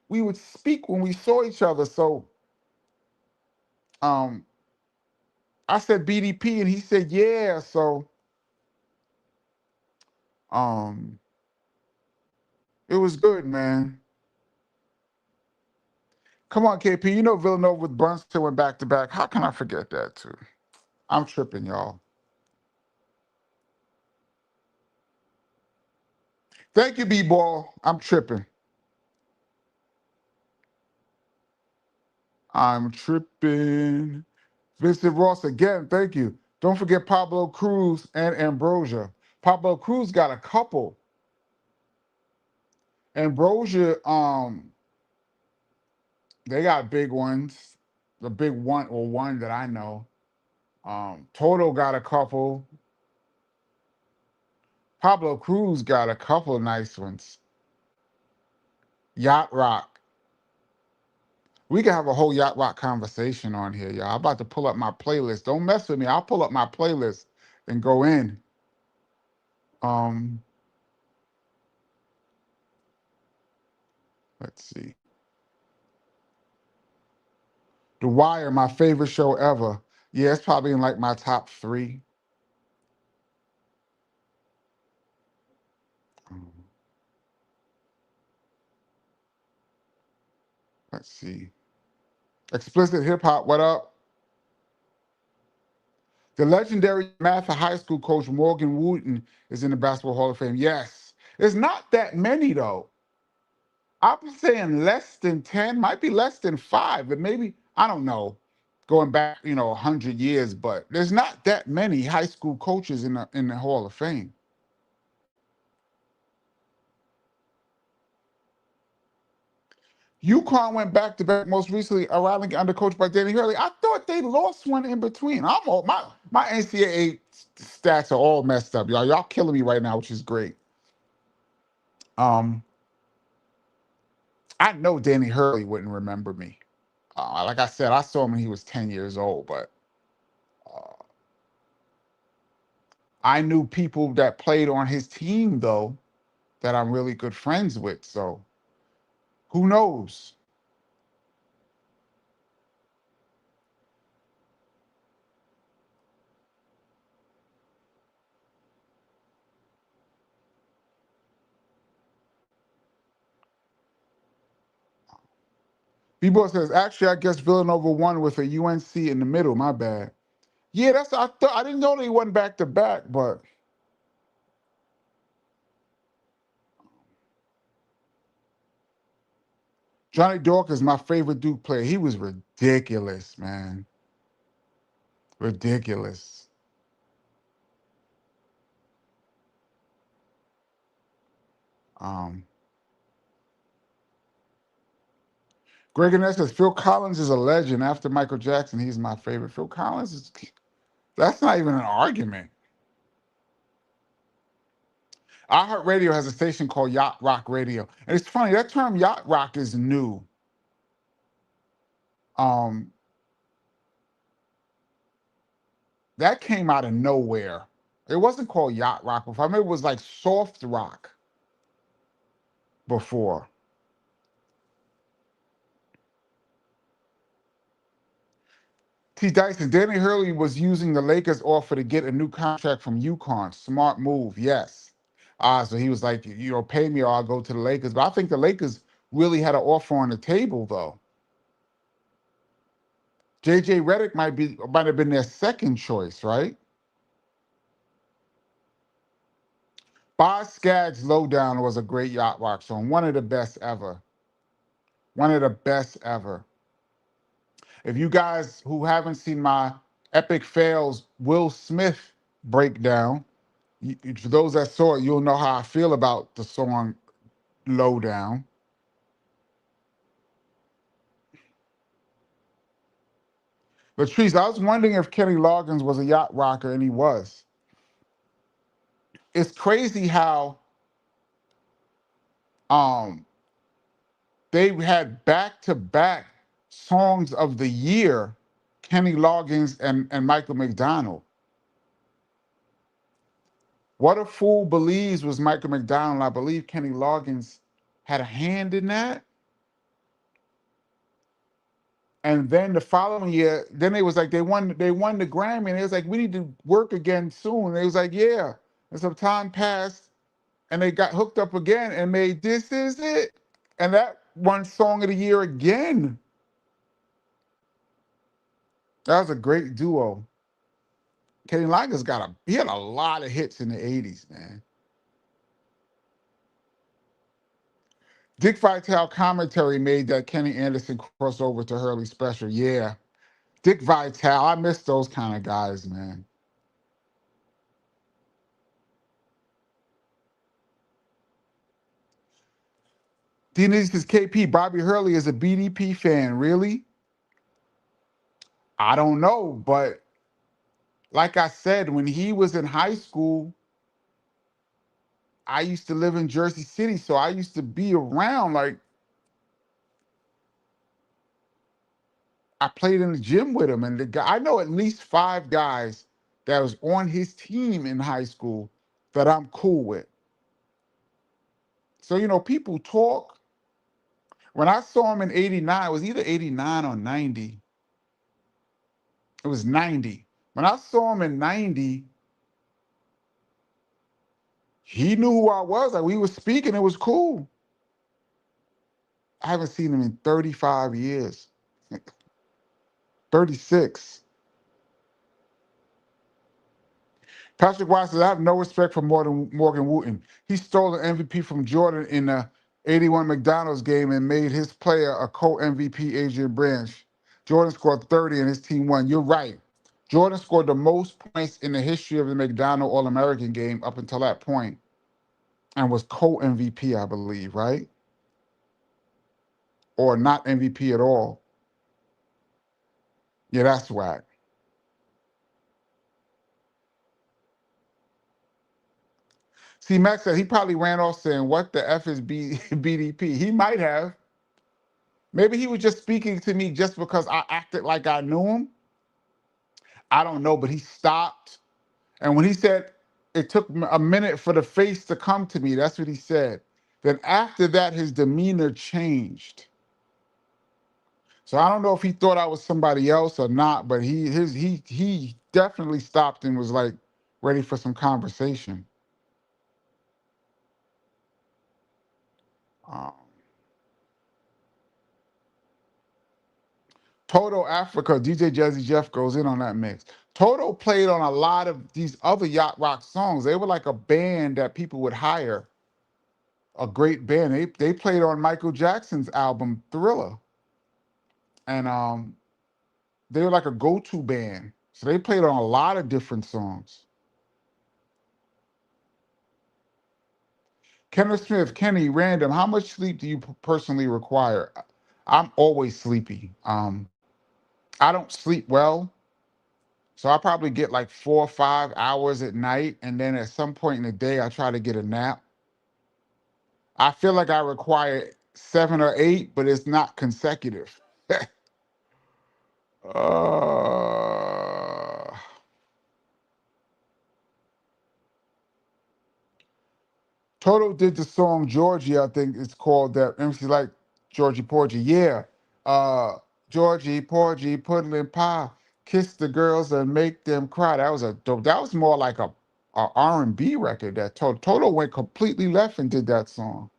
we would speak when we saw each other. So, um, I said BDP, and he said yeah. So, um, it was good, man. Come on, KP. You know Villanova with Brunson went back to back. How can I forget that too? I'm tripping, y'all. Thank you, B-Ball. I'm tripping. I'm tripping. Vincent Ross again. Thank you. Don't forget Pablo Cruz and Ambrosia. Pablo Cruz got a couple. Ambrosia, they got big ones. The big one or one that I know. Toto got a couple. Pablo Cruz got a couple nice ones. Yacht Rock. We can have a whole Yacht Rock conversation on here, y'all. I'm about to pull up my playlist. Don't mess with me. I'll pull up my playlist and go in. Um, let's see. The Wire, my favorite show ever. Yeah, it's probably in like my top three. Um, let's see. Explicit Hip Hop, what up? The legendary Mather High School coach Morgan Wooten is in the Basketball Hall of Fame. Yes. It's not that many, though. I'm saying less than 10, might be less than 5, but maybe, I don't know, going back, 100 years, but there's not that many high school coaches in the Hall of Fame. UConn went back to back most recently, arriving under coach by Danny Hurley. I thought they lost one in between. My NCAA stats are all messed up, y'all. Y'all killing me right now, which is great. Um, I know Danny Hurley wouldn't remember me. Like I said, I saw him when he was 10 years old, but uh, I knew people that played on his team though that I'm really good friends with. So who knows? B-Boy says, actually, I guess Villanova won with a UNC in the middle. My bad. Yeah, that's I thought I didn't know they won back to back, but Johnny Dawkins is my favorite Duke player. He was ridiculous, man. Ridiculous. Um, Greg Annett says Phil Collins is a legend. After Michael Jackson, he's my favorite. Phil Collins is that's not even an argument. iHeartRadio has a station called Yacht Rock Radio. And it's funny, that term yacht rock is new. Um, that came out of nowhere. It wasn't called yacht rock before. I mean, it was like soft rock before. T. Dyson, Danny Hurley was using the Lakers offer to get a new contract from UConn. Smart move, yes. So he was like, pay me or I'll go to the Lakers. But I think the Lakers really had an offer on the table, though. JJ Redick might have been their second choice, right? Boz Scaggs Lowdown was a great yacht rock song, one of the best ever. One of the best ever. If you guys who haven't seen my Epic Fails Will Smith breakdown, for those that saw it, you'll know how I feel about the song Lowdown. Latrice, I was wondering if Kenny Loggins was a yacht rocker, and he was. It's crazy how um they had back-to-back songs of the year, Kenny Loggins and Michael McDonald. What a Fool Believes was Michael McDonald. I believe Kenny Loggins had a hand in that. And then the following year, then they was like they won the Grammy, and it was like, we need to work again soon. And they was like, yeah. And some time passed, and they got hooked up again and made This Is It. And that won Song of the Year again. That was a great duo. Kenny Loggins he had a lot of hits in the 80s, man. Dick Vitale commentary made that Kenny Anderson crossover to Hurley special. Yeah. Dick Vitale, I miss those kind of guys, man. D says, KP, Bobby Hurley is a BDP fan. Really? I don't know, but like I said, when he was in high school, I used to live in Jersey City, so I used to be around. Like, I played in the gym with him, and I know at least 5 guys that was on his team in high school that I'm cool with. So, people talk. When I saw him in 89, it was either 89 or 90. It was 90. When I saw him in 90, he knew who I was. Like, we were speaking, it was cool. I haven't seen him in 35 years. 36. Patrick Wise says, I have no respect for Morgan Wooten. He stole the MVP from Jordan in the 81 McDonald's game and made his player a co-MVP, Adrian Branch. Jordan scored 30 and his team won. You're right. Jordan scored the most points in the history of the McDonald All-American game up until that point and was co-MVP, I believe, right? Or not MVP at all. Yeah, that's whack. See, Max said he probably ran off saying, what the F is BDP? He might have. Maybe he was just speaking to me just because I acted like I knew him. I don't know, but he stopped. And when he said it took a minute for the face to come to me, that's what he said. Then after that, his demeanor changed. So I don't know if he thought I was somebody else or not, but he definitely stopped and was like ready for some conversation. Um, Toto Africa, DJ Jazzy Jeff goes in on that mix. Toto played on a lot of these other yacht rock songs. They were like a band that people would hire, a great band. They played on Michael Jackson's album Thriller, and they were like a go-to band. So they played on a lot of different songs. Kenneth Smith, Kenny, random. How much sleep do you personally require? I'm always sleepy. I don't sleep well, so I probably get like 4 or 5 hours at night, and then at some point in the day, I try to get a nap. I feel like I require 7 or 8, but it's not consecutive. uh, Toto did the song Georgie, I think it's called that. MC like Georgie Porgy. Yeah. Uh Georgie Porgy, pudding and pie, kiss the girls and make them cry. That was a dope. That was more like a R&B record that Toto went completely left and did that song.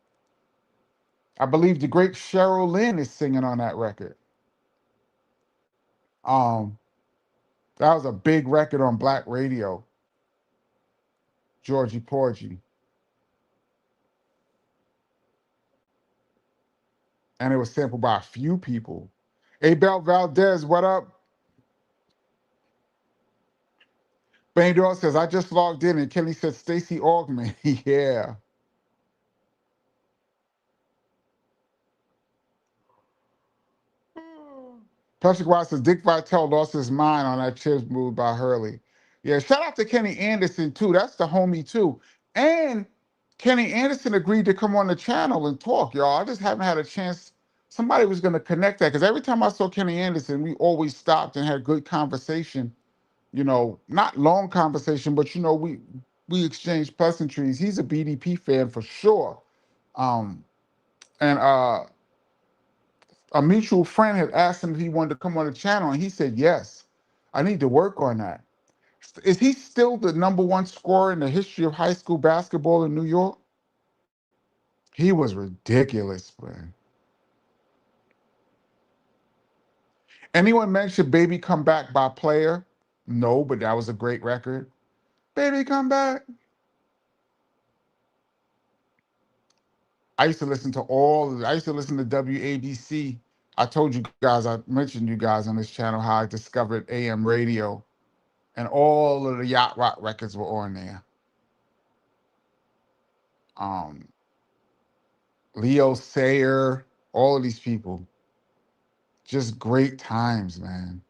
I believe the great Cheryl Lynn is singing on that record. Um, that was a big record on Black radio, Georgie Porgy. And it was sampled by a few people. Abel Valdez, what up? Bandor says, I just logged in and Kelly said Stacey Augman. Yeah. Patrick White says Dick Vitale lost his mind on that chips move by Hurley. Yeah, shout out to Kenny Anderson too. That's the homie too. And Kenny Anderson agreed to come on the channel and talk, y'all. I just haven't had a chance. Somebody was going to connect that because every time I saw Kenny Anderson, we always stopped and had good conversation. Not long conversation, but we exchanged pleasantries. He's a BDP fan for sure. Um, and a mutual friend had asked him if he wanted to come on the channel, and he said yes. I need to work on that. Is he still the number one scorer in the history of high school basketball in New York? He was ridiculous, man. Anyone mentioned Baby Come Back by Player? No, but that was a great record. Baby Come Back. I used to listen to I used to listen to WABC. I told you guys, I mentioned you guys on this channel how I discovered AM radio, and all of the yacht rock records were on there. Um, Leo Sayer, all of these people. Just great times, man.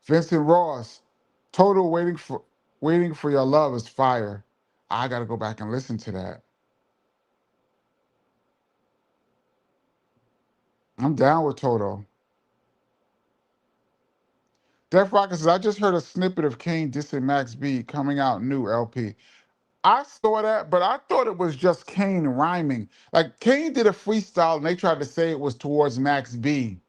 Vincent Ross, Total Waiting for Your Love is fire. I gotta go back and listen to that. I'm down with Toto. Def Rocker says, I just heard a snippet of Kane dissing Max B coming out new LP. I saw that, but I thought it was just Kane rhyming. Like Kane did a freestyle and they tried to say it was towards Max B.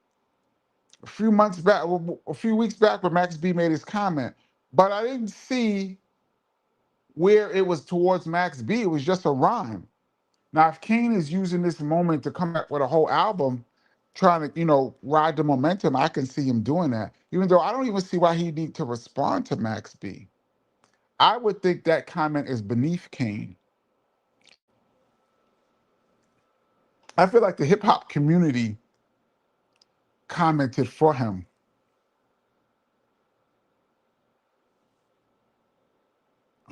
A few weeks back when Max B made his comment, but I didn't see where it was towards Max B. It was just a rhyme. Now, if Kane is using this moment to come up with a whole album, trying to, ride the momentum, I can see him doing that. Even though I don't even see why he need to respond to Max B. I would think that comment is beneath Kane. I feel like the hip hop community commented for him.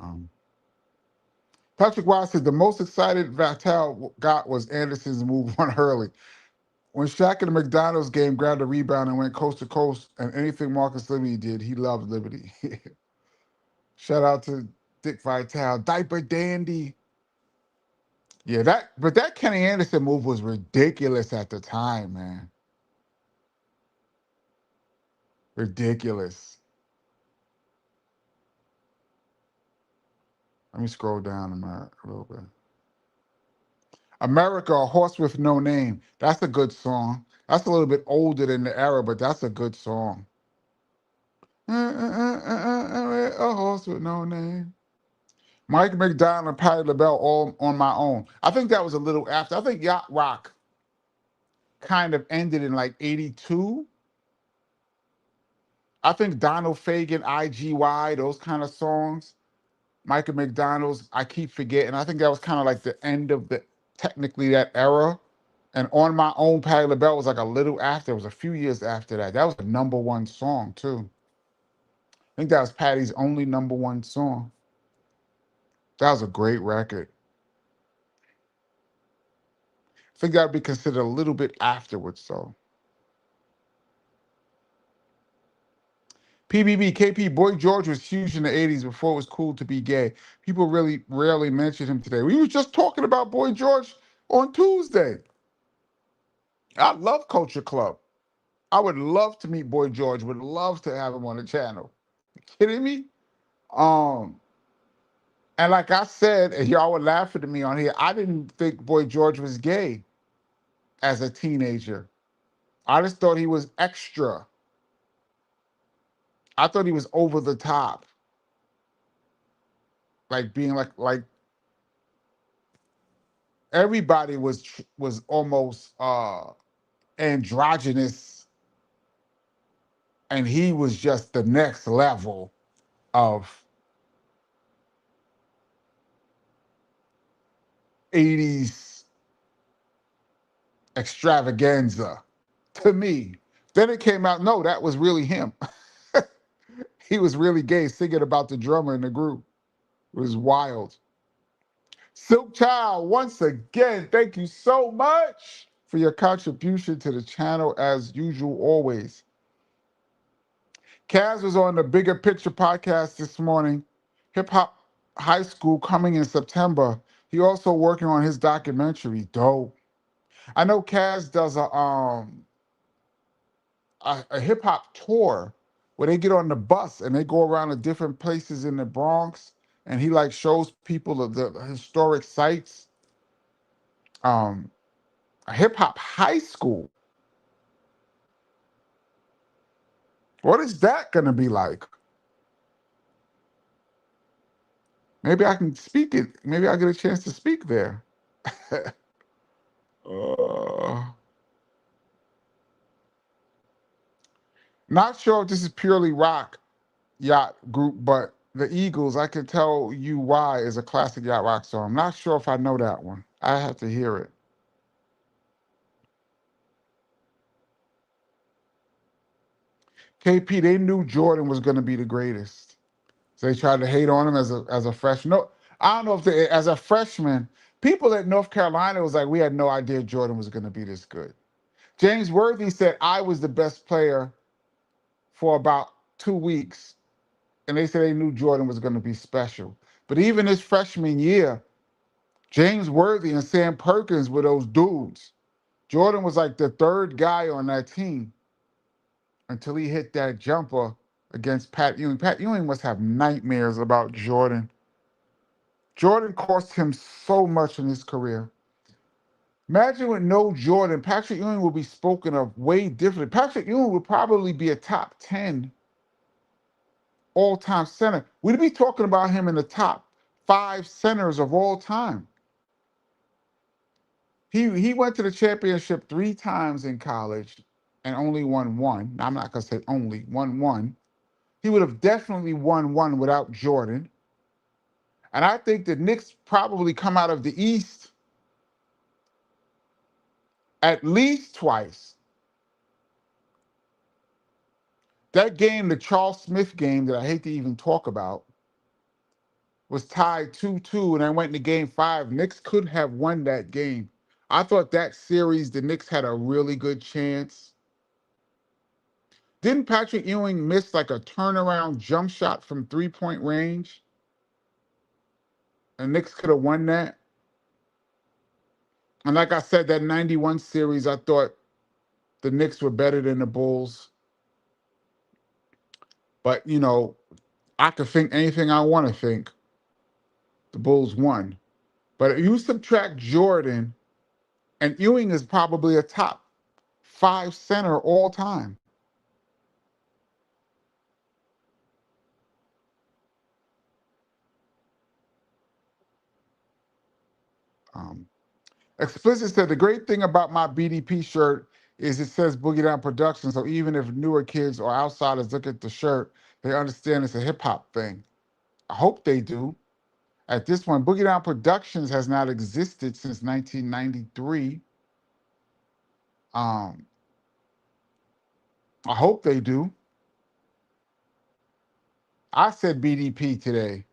Um, Patrick Wise said the most excited Vitale got was Anderson's move on Hurley. When Shaq in the McDonald's game grabbed a rebound and went coast to coast, and anything Marcus Liberty did, he loved Liberty. Shout out to Dick Vitale, Diaper Dandy. Yeah, that Kenny Anderson move was ridiculous at the time, man. Ridiculous. Let me scroll down a little bit. America, a horse with no name. That's a good song. That's a little bit older than the era, but that's a good song. A horse with no name. Mike McDonald and Patti LaBelle all on my own. I think that was a little after. I think Yacht Rock kind of ended in like 82. I think Donald Fagen, IGY, those kind of songs. Michael McDonald's, I keep forgetting. I think that was kind of like the end of the technically that era. And On My Own, Patti LaBelle was like a little after. It was a few years after that. That was a number one song too. I think that was Patty's only number one song. That was a great record. I think that would be considered a little bit afterwards though. PBB, KP, Boy George was huge in the 80s before it was cool to be gay. People really rarely mention him today. We was just talking about Boy George on Tuesday. I love Culture Club. I would love to meet Boy George. Would love to have him on the channel. You kidding me? Um, and like I said, and y'all were laughing at me on here. I didn't think Boy George was gay as a teenager. I just thought he was extra. I thought he was over the top, like being like everybody was almost androgynous, and he was just the next level of 80s extravaganza to me. Then it came out, no, that was really him. He was really gay singing about the drummer in the group. It was wild. Silk Child, once again, thank you so much for your contribution to the channel as usual, always. Kaz was on the Bigger Picture podcast this morning. Hip Hop High School coming in September. He also working on his documentary. Dope. I know Kaz does a hip hop tour where they get on the bus and they go around to different places in the Bronx, and he like shows people of the historic sites. Um, a hip hop high school. What is that gonna be like? Maybe I can speak it. Maybe I'll get a chance to speak there. uh, Not sure if this is purely rock yacht group, but the Eagles, I can tell you why, is a classic yacht rock song. I'm not sure if I know that one. I have to hear it. KP, they knew Jordan was going to be the greatest. So they tried to hate on him as a freshman. No, I don't know if they, as a freshman, people at North Carolina was like, we had no idea Jordan was going to be this good. James Worthy said I was the best player for about 2 weeks, and they said they knew Jordan was going to be special. But even his freshman year, James Worthy and Sam Perkins were those dudes. Jordan was like the third guy on that team until he hit that jumper against Pat Ewing. Pat Ewing must have nightmares about Jordan. Jordan cost him so much in his career. Imagine with no Jordan, Patrick Ewing would be spoken of way differently. Patrick Ewing would probably be a top 10 all-time center. We'd be talking about him in the top 5 centers of all time. He went to the championship 3 times in college and only won one. Now, I'm not going to say only, won one. He would have definitely won one without Jordan. And I think the Knicks probably come out of the East at least twice. That game, the Charles Smith game that I hate to even talk about, was tied 2-2, and I went into game 5. Knicks could have won that game. I thought that series, the Knicks had a really good chance. Didn't Patrick Ewing miss like a turnaround jump shot from 3-point range? And Knicks could have won that. And like I said, that 91 series, I thought the Knicks were better than the Bulls. But, you know, I could think anything I want to think. The Bulls won. But if you subtract Jordan, and Ewing is probably a top 5 center all time. Um, Explicit said, the great thing about my BDP shirt is it says Boogie Down Production. So even if newer kids or outsiders look at the shirt, they understand it's a hip hop thing. I hope they do. At this point, Boogie Down Productions has not existed since 1993. Um, I hope they do. I said BDP today,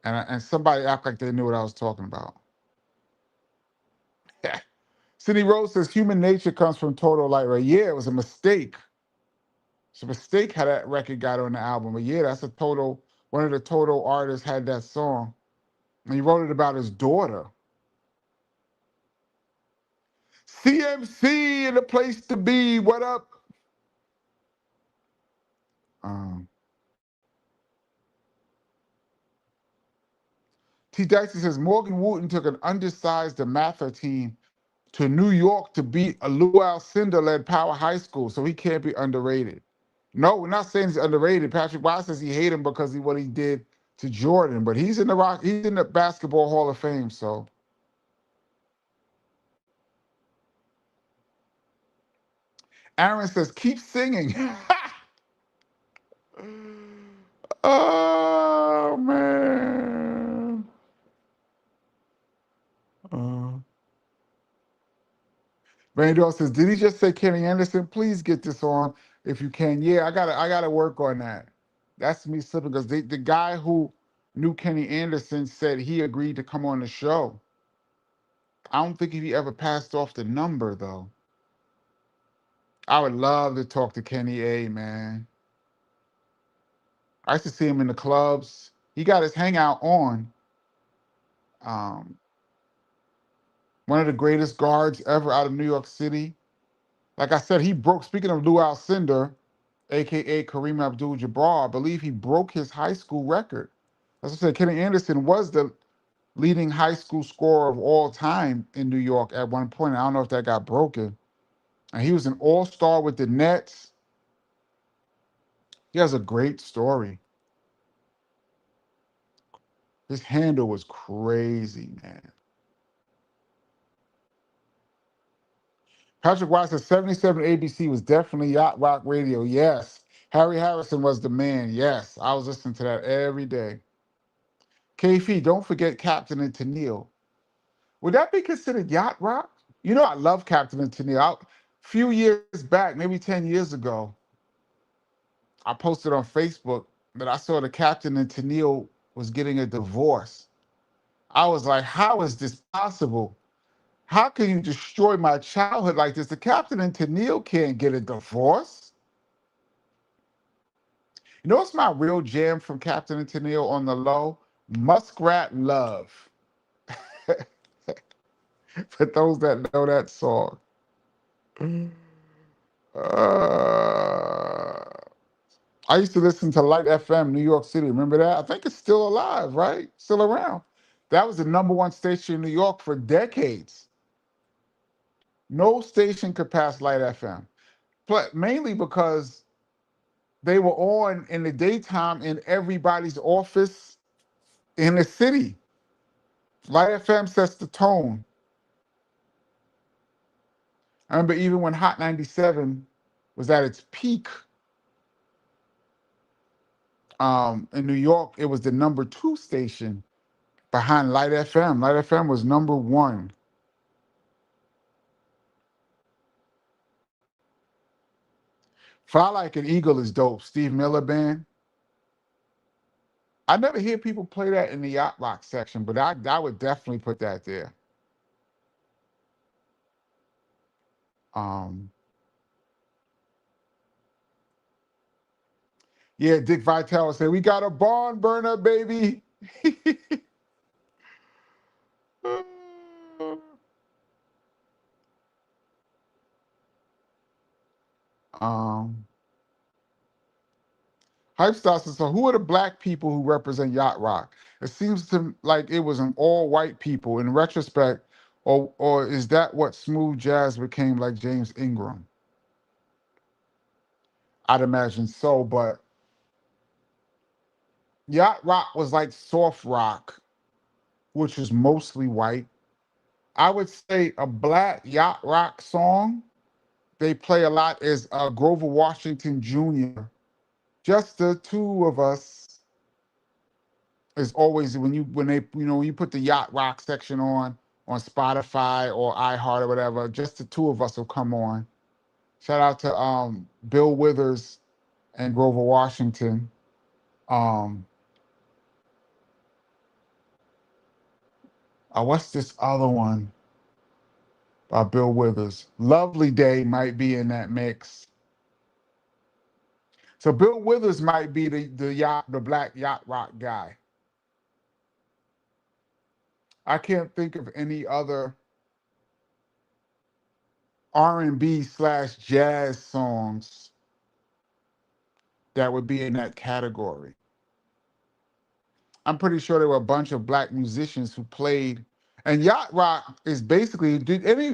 and somebody act like they knew what I was talking about. Cindy Rose says human nature comes from Total Light Ray. Yeah, it was a mistake. It's a mistake how that record got on the album. But yeah, that's a Total, one of the Total artists had that song. And he wrote it about his daughter. CMC in the place to be. What up? Um, T. Dixon says Morgan Wooten took an undersized Mather team to New York to beat a Lou Alcindor-led Power High School, so he can't be underrated. No, we're not saying he's underrated. Patrick Wise says he hate him because of what he did to Jordan, but he's in the Basketball Hall of Fame. So Aaron says keep singing. Oh man. Uh, Randall says, did he just say Kenny Anderson? Please get this on if you can. Yeah, I gotta work on that. That's me slipping because the guy who knew Kenny Anderson said he agreed to come on the show. I don't think he ever passed off the number though. I would love to talk to Kenny A, man. I used to see him in the clubs. He got his hangout on. Um, one of the greatest guards ever out of New York City. Like I said, he broke, speaking of Lou Alcindor, aka Kareem Abdul-Jabbar, I believe he broke his high school record. As I said, Kenny Anderson was the leading high school scorer of all time in New York at one point. I don't know if that got broken. And he was an all-star with the Nets. He has a great story. His handle was crazy, man. Patrick White said 77 ABC was definitely Yacht Rock Radio. Yes. Harry Harrison was the man. Yes. I was listening to that every day. KF, don't forget Captain and Tennille. Would that be considered yacht rock? You know, I love Captain and Tennille. A few years back, maybe 10 years ago, I posted on Facebook that I saw the Captain and Tennille was getting a divorce. I was like, how is this possible? How can you destroy my childhood like this? The Captain and Tennille can't get a divorce. You know what's my real jam from Captain and Tennille on the low? Muskrat Love. For those that know that song. Uh, I used to listen to Light FM, New York City. Remember that? I think it's still alive, right? Still around. That was the number one station in New York for decades. No station could pass Light FM. But mainly because they were on in the daytime in everybody's office in the city. Light FM sets the tone. I remember even when Hot 97 was at its peak in New York, it was the number 2 station behind Light FM. Light FM was number 1. Fly Like an Eagle is dope. Steve Miller Band. I never hear people play that in the yacht rock section, but I would definitely put that there. Um, yeah, Dick Vitale said, we got a barn burner, baby. um, Hype Star says, so who are the black people who represent yacht rock? It seems to like it was an all white people in retrospect, or is that what smooth jazz became like James Ingram? I'd imagine so, but yacht rock was like soft rock, which was mostly white. I would say a black yacht rock song they play a lot is Grover Washington Jr. Just the two of us is always when they when you put the yacht rock section on Spotify or iHeart or whatever. Just the two of us will come on. Shout out to Bill Withers and Grover Washington. Um, what's this other one by Bill Withers? Lovely Day might be in that mix. So Bill Withers might be the black yacht rock guy. I can't think of any other R&B/jazz songs that would be in that category. I'm pretty sure there were a bunch of black musicians who played. And yacht rock is basically.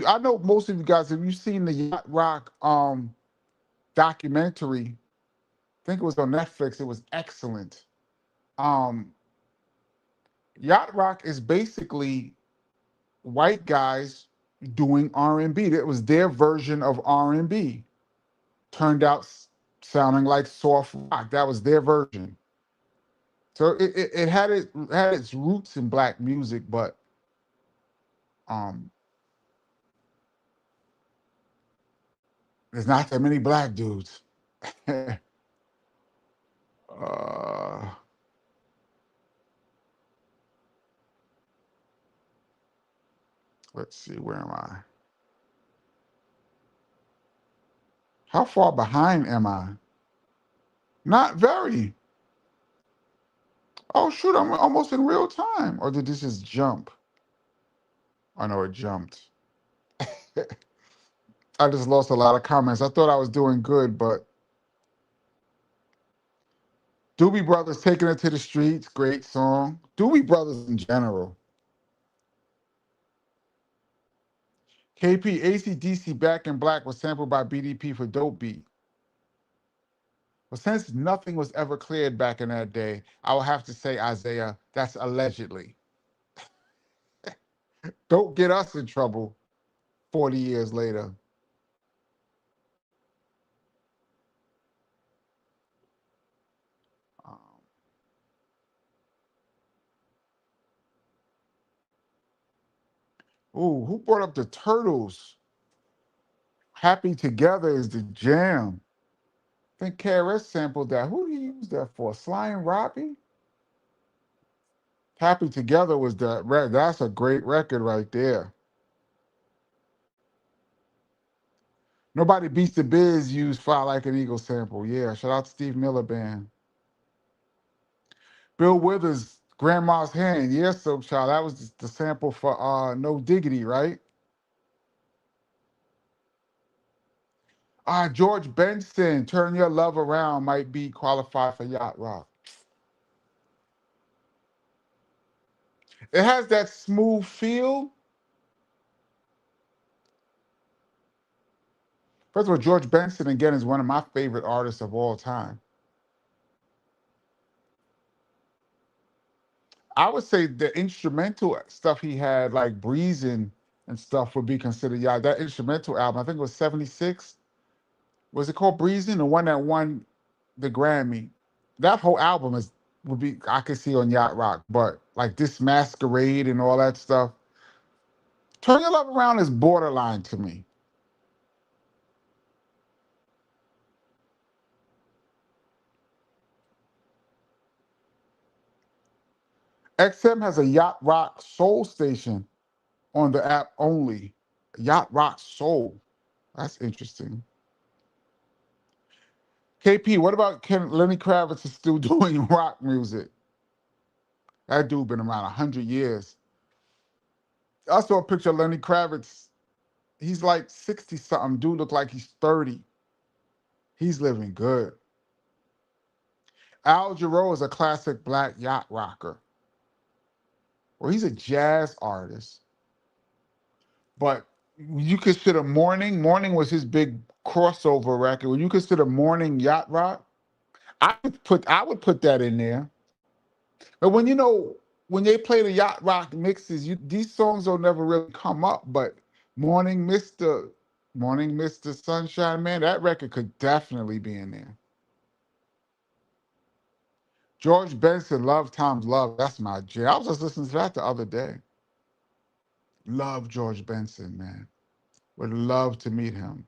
I know most of you guys, have you seen the yacht rock documentary? I think it was on Netflix. It was excellent. Um, yacht rock is basically white guys doing R&B. It was their version of R&B. Turned out sounding like soft rock. That was their version. So it had its roots in black music, but um, there's not that many black dudes. uh, let's see, where am I? How far behind am I? Not very. Oh shoot, I'm almost in real time. Or did this just jump? I know it jumped. I just lost a lot of comments. I thought I was doing good, but Doobie Brothers Taking It to the Streets, great song. Doobie Brothers in general. KP AC/DC Back in Black was sampled by BDP for Dope Beat. But since nothing was ever cleared back in that day, I will have to say, Isaiah, that's allegedly. Don't get us in trouble 40 years later. Um, ooh, who brought up the Turtles? Happy Together is the jam. I think KRS sampled that. Who did he use that for? Sly and Robbie? Happy Together was that. That's a great record right there. Nobody Beats the Biz used Fly Like an Eagle sample. Yeah, shout out to Steve Miller Band. Bill Withers, Grandma's Hand. Yeah, so child, that was the sample for No Diggity, right? George Benson, Turn Your Love Around might be qualified for yacht rock. It has that smooth feel. First of all, George Benson again is one of my favorite artists of all time. I would say the instrumental stuff he had, like Breezing and stuff, would be considered yacht. That instrumental album, I think it was 76. Was it called Breezing? The one that won the Grammy. That whole album would be I could see on yacht rock, but like this Masquerade and all that stuff. Turn Your Love Around is borderline to me. XM has a yacht rock soul station on the app only. Yacht rock soul. That's interesting. KP, what about Lenny Kravitz is still doing rock music? That dude been around 100 years. I saw a picture of Lenny Kravitz. He's like 60 something. Dude look like he's 30. He's living good. Al Jarreau is a classic black yacht rocker. Well, he's a jazz artist. But you consider Morning was his big crossover record. When you consider Morning yacht rock, I would put that in there. But when they play the yacht rock mixes, these songs don't never really come up. But Morning Mister, Morning Mister Sunshine, man, that record could definitely be in there. George Benson, Love Times Love. That's my jam. I was just listening to that the other day. Love George Benson, man. Would love to meet him.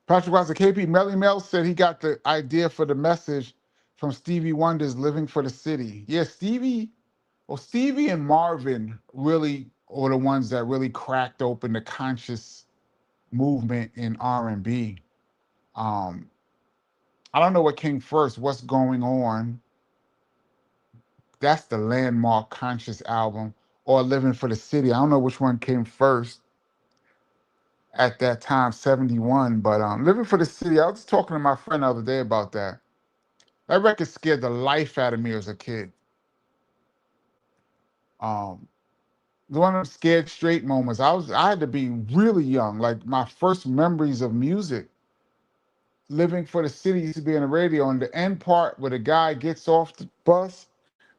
Patrick Watson, KP Melly Mel said he got the idea for the message from Stevie Wonder's Living for the City. Yeah, Stevie and Marvin really were the ones that really cracked open the conscious movement in R&B. Um, I don't know what came first, What's Going On. That's the landmark conscious album, or Living for the City. I don't know which one came first at that time, 71. But Living for the City, I was talking to my friend the other day about that. That record scared the life out of me as a kid. Um, one of them scared straight moments. I had to be really young. Like my first memories of music, Living for the City used to be on the radio, and the end part where the guy gets off the bus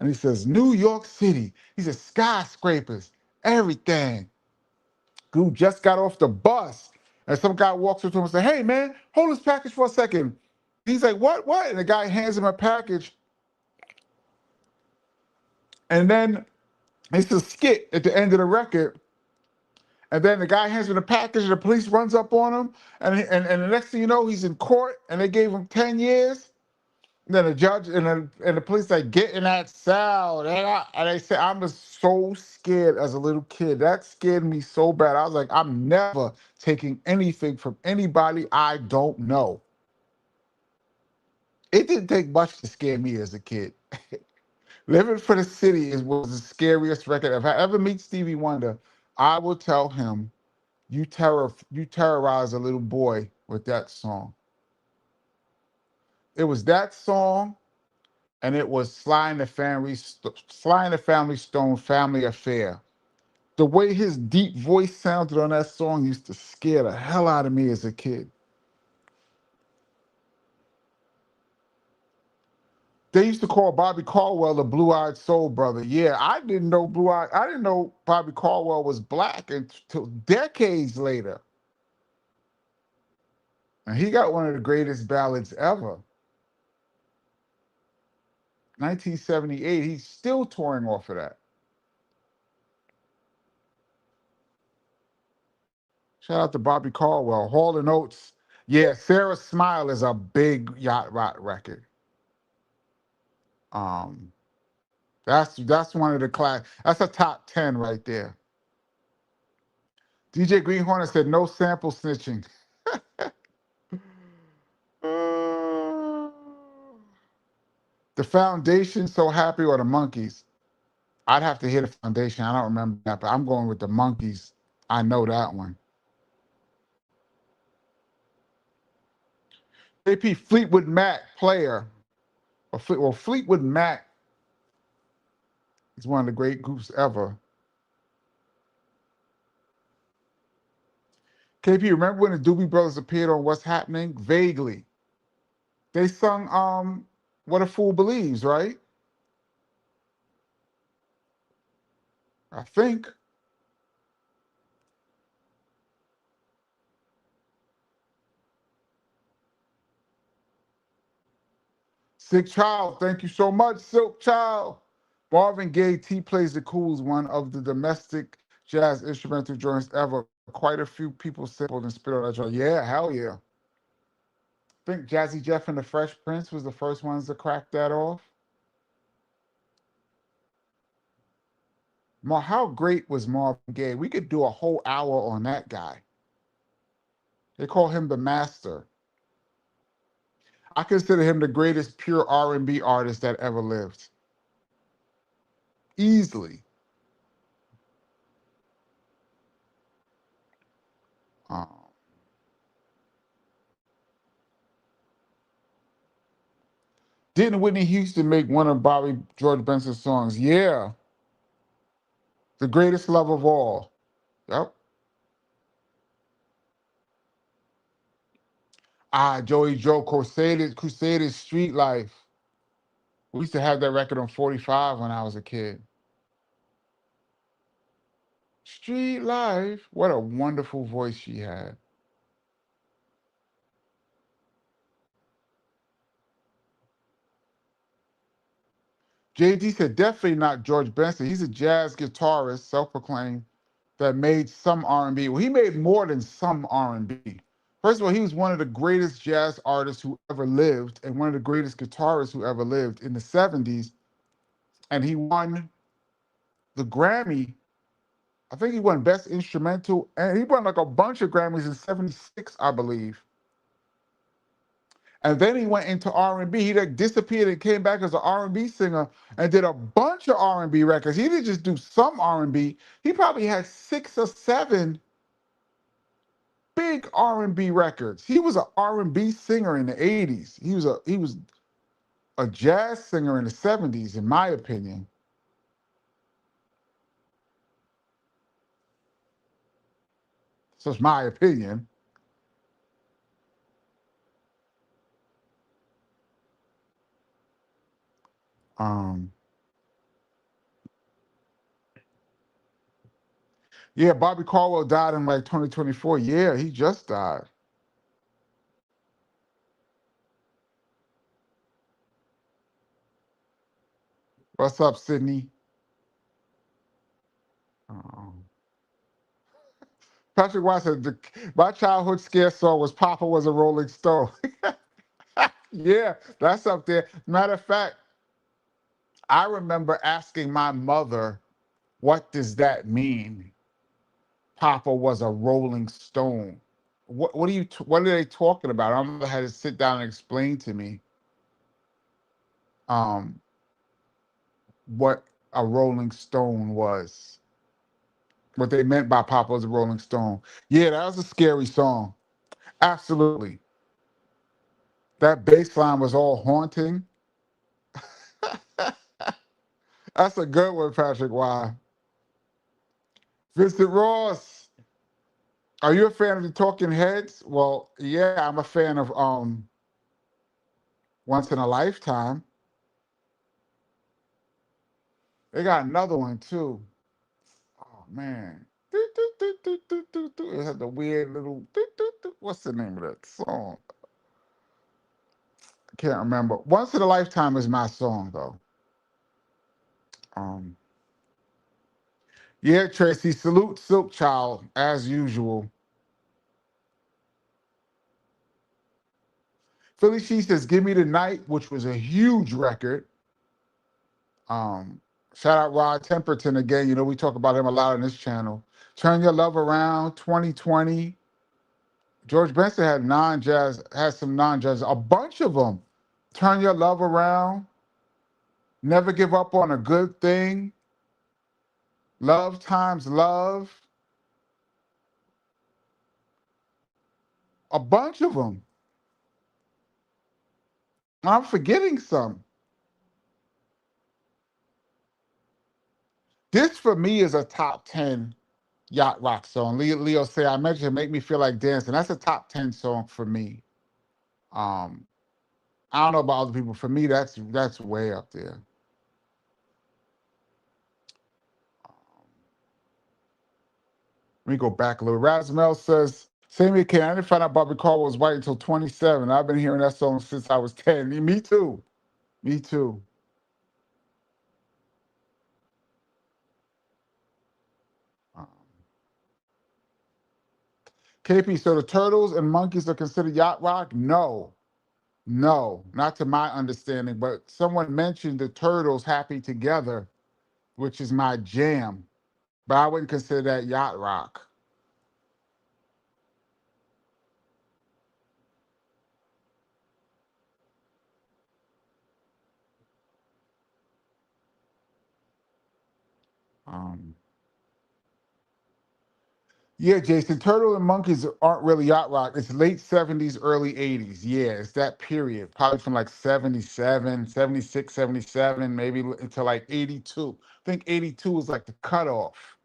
and he says, New York City. He says, skyscrapers, everything. Dude just got off the bus. And some guy walks up to him and says, hey man, hold this package for a second. He's like, what? And the guy hands him a package. And then it's a skit at the end of the record. And then the guy hands him the package and the police runs up on him. And the next thing you know, he's in court and they gave him 10 years. And then the judge and the police like, get in that cell. And they said, I was so scared as a little kid. That scared me so bad. I was like, I'm never taking anything from anybody I don't know. It didn't take much to scare me as a kid. Living for the City was the scariest record. If I ever meet Stevie Wonder, I will tell him, you terrorize a little boy with that song. It was that song, and it was Sly and the Family Stone, Family Affair. The way his deep voice sounded on that song used to scare the hell out of me as a kid. They used to call Bobby Caldwell the Blue-Eyed Soul Brother. Yeah, I didn't know Bobby Caldwell was black until decades later. And he got one of the greatest ballads ever. 1978, he's still touring off of that. Shout out to Bobby Caldwell. Hall and Oates. Yeah, Sarah Smile is a big yacht rock record. Um, that's one of the class. That's a top 10 right there. DJ Greenhorn said no sample snitching. The Foundation, So Happy, or the Monkees? I'd have to hear the Foundation. I don't remember that, but I'm going with the Monkees. I know that one. AP Fleetwood Mac player. Well, Fleetwood Mac is one of the great groups ever. KP, remember when the Doobie Brothers appeared on What's Happening? Vaguely. They sung What a Fool Believes, right? I think. Sick Child, thank you so much, Silk Child. Marvin Gaye, T Plays the Cool is one of the domestic jazz instrumental joints ever. Quite a few people sampled and spit on that joint. Yeah, hell yeah. I think Jazzy Jeff and the Fresh Prince was the first ones to crack that off. How great was Marvin Gaye? We could do a whole hour on that guy. They call him the master. I consider him the greatest pure R&B artist that ever lived. Easily. Um, didn't Whitney Houston make one of Bobby George Benson's songs? Yeah. The Greatest Love of All. Yep. Joey Joe, Crusaders, Street Life. We used to have that record on 45 when I was a kid. Street Life. What a wonderful voice she had. JD said definitely not George Benson. He's a jazz guitarist, self-proclaimed, that made some R&B. Well, he made more than some R&B. First of all, he was one of the greatest jazz artists who ever lived and one of the greatest guitarists who ever lived in the 70s. And he won the Grammy. I think he won Best Instrumental, and he won like a bunch of Grammys in '76, I believe. And then he went into R&B. He like disappeared and came back as an R&B singer and did a bunch of R&B records. He didn't just do some R&B. He probably had 6 or 7 big R&B records. He was an R&B singer in the '80s. He was a jazz singer in the '70s, in my opinion. So it's my opinion. Um, yeah, Bobby Caldwell died in like 2024. Yeah, he just died. What's up, Sydney? Um, Patrick White said, my childhood scare song was Papa Was a Rolling Stone. Yeah, that's up there. Matter of fact, I remember asking my mother, what does that mean? Papa was a Rolling Stone. What are they talking about? My mother had to sit down and explain to me um, what a Rolling Stone was, what they meant by Papa was a Rolling Stone. Yeah, that was a scary song. Absolutely. That bass line was all haunting. That's a good one, Patrick. Why? Vincent Ross. Are you a fan of the Talking Heads? Well, yeah, I'm a fan of Once in a Lifetime. They got another one too. Oh man. It had the weird little what's the name of that song? I can't remember. Once in a Lifetime is my song though. Um yeah, Tracy, salute Silk Child as usual. Philly She says, Give Me the Night, which was a huge record. Um, Shout out Rod Temperton again. You know, we talk about him a lot on this channel. Turn Your Love Around, 2020. George Benson had non-jazz, had some non-jazz, a bunch of them. Turn Your Love Around, Never Give Up on a Good Thing, Love Times Love, a bunch of them. I'm forgetting some. This for me is a top 10 yacht rock song. Leo say I mentioned Make Me Feel Like Dancing. That's a top 10 song for me. Um, I don't know about other people. For me, that's way up there. Let me go back a little. Rasmel says, same here, Ken. I didn't find out Bobby Caldwell was white until 27. I've been hearing that song since I was 10. Me too. Me too. Um, KP, so the Turtles and Monkeys are considered yacht rock? No. No, not to my understanding, but someone mentioned the Turtles Happy Together, which is my jam. But I wouldn't consider that yacht rock. Um, Yeah, Jason, Turtle and Monkeys aren't really yacht rock. It's late 70s, early 80s. Yeah, it's that period. Probably from like 77, 76, 77, maybe until like 82. I think 82 was like the cutoff.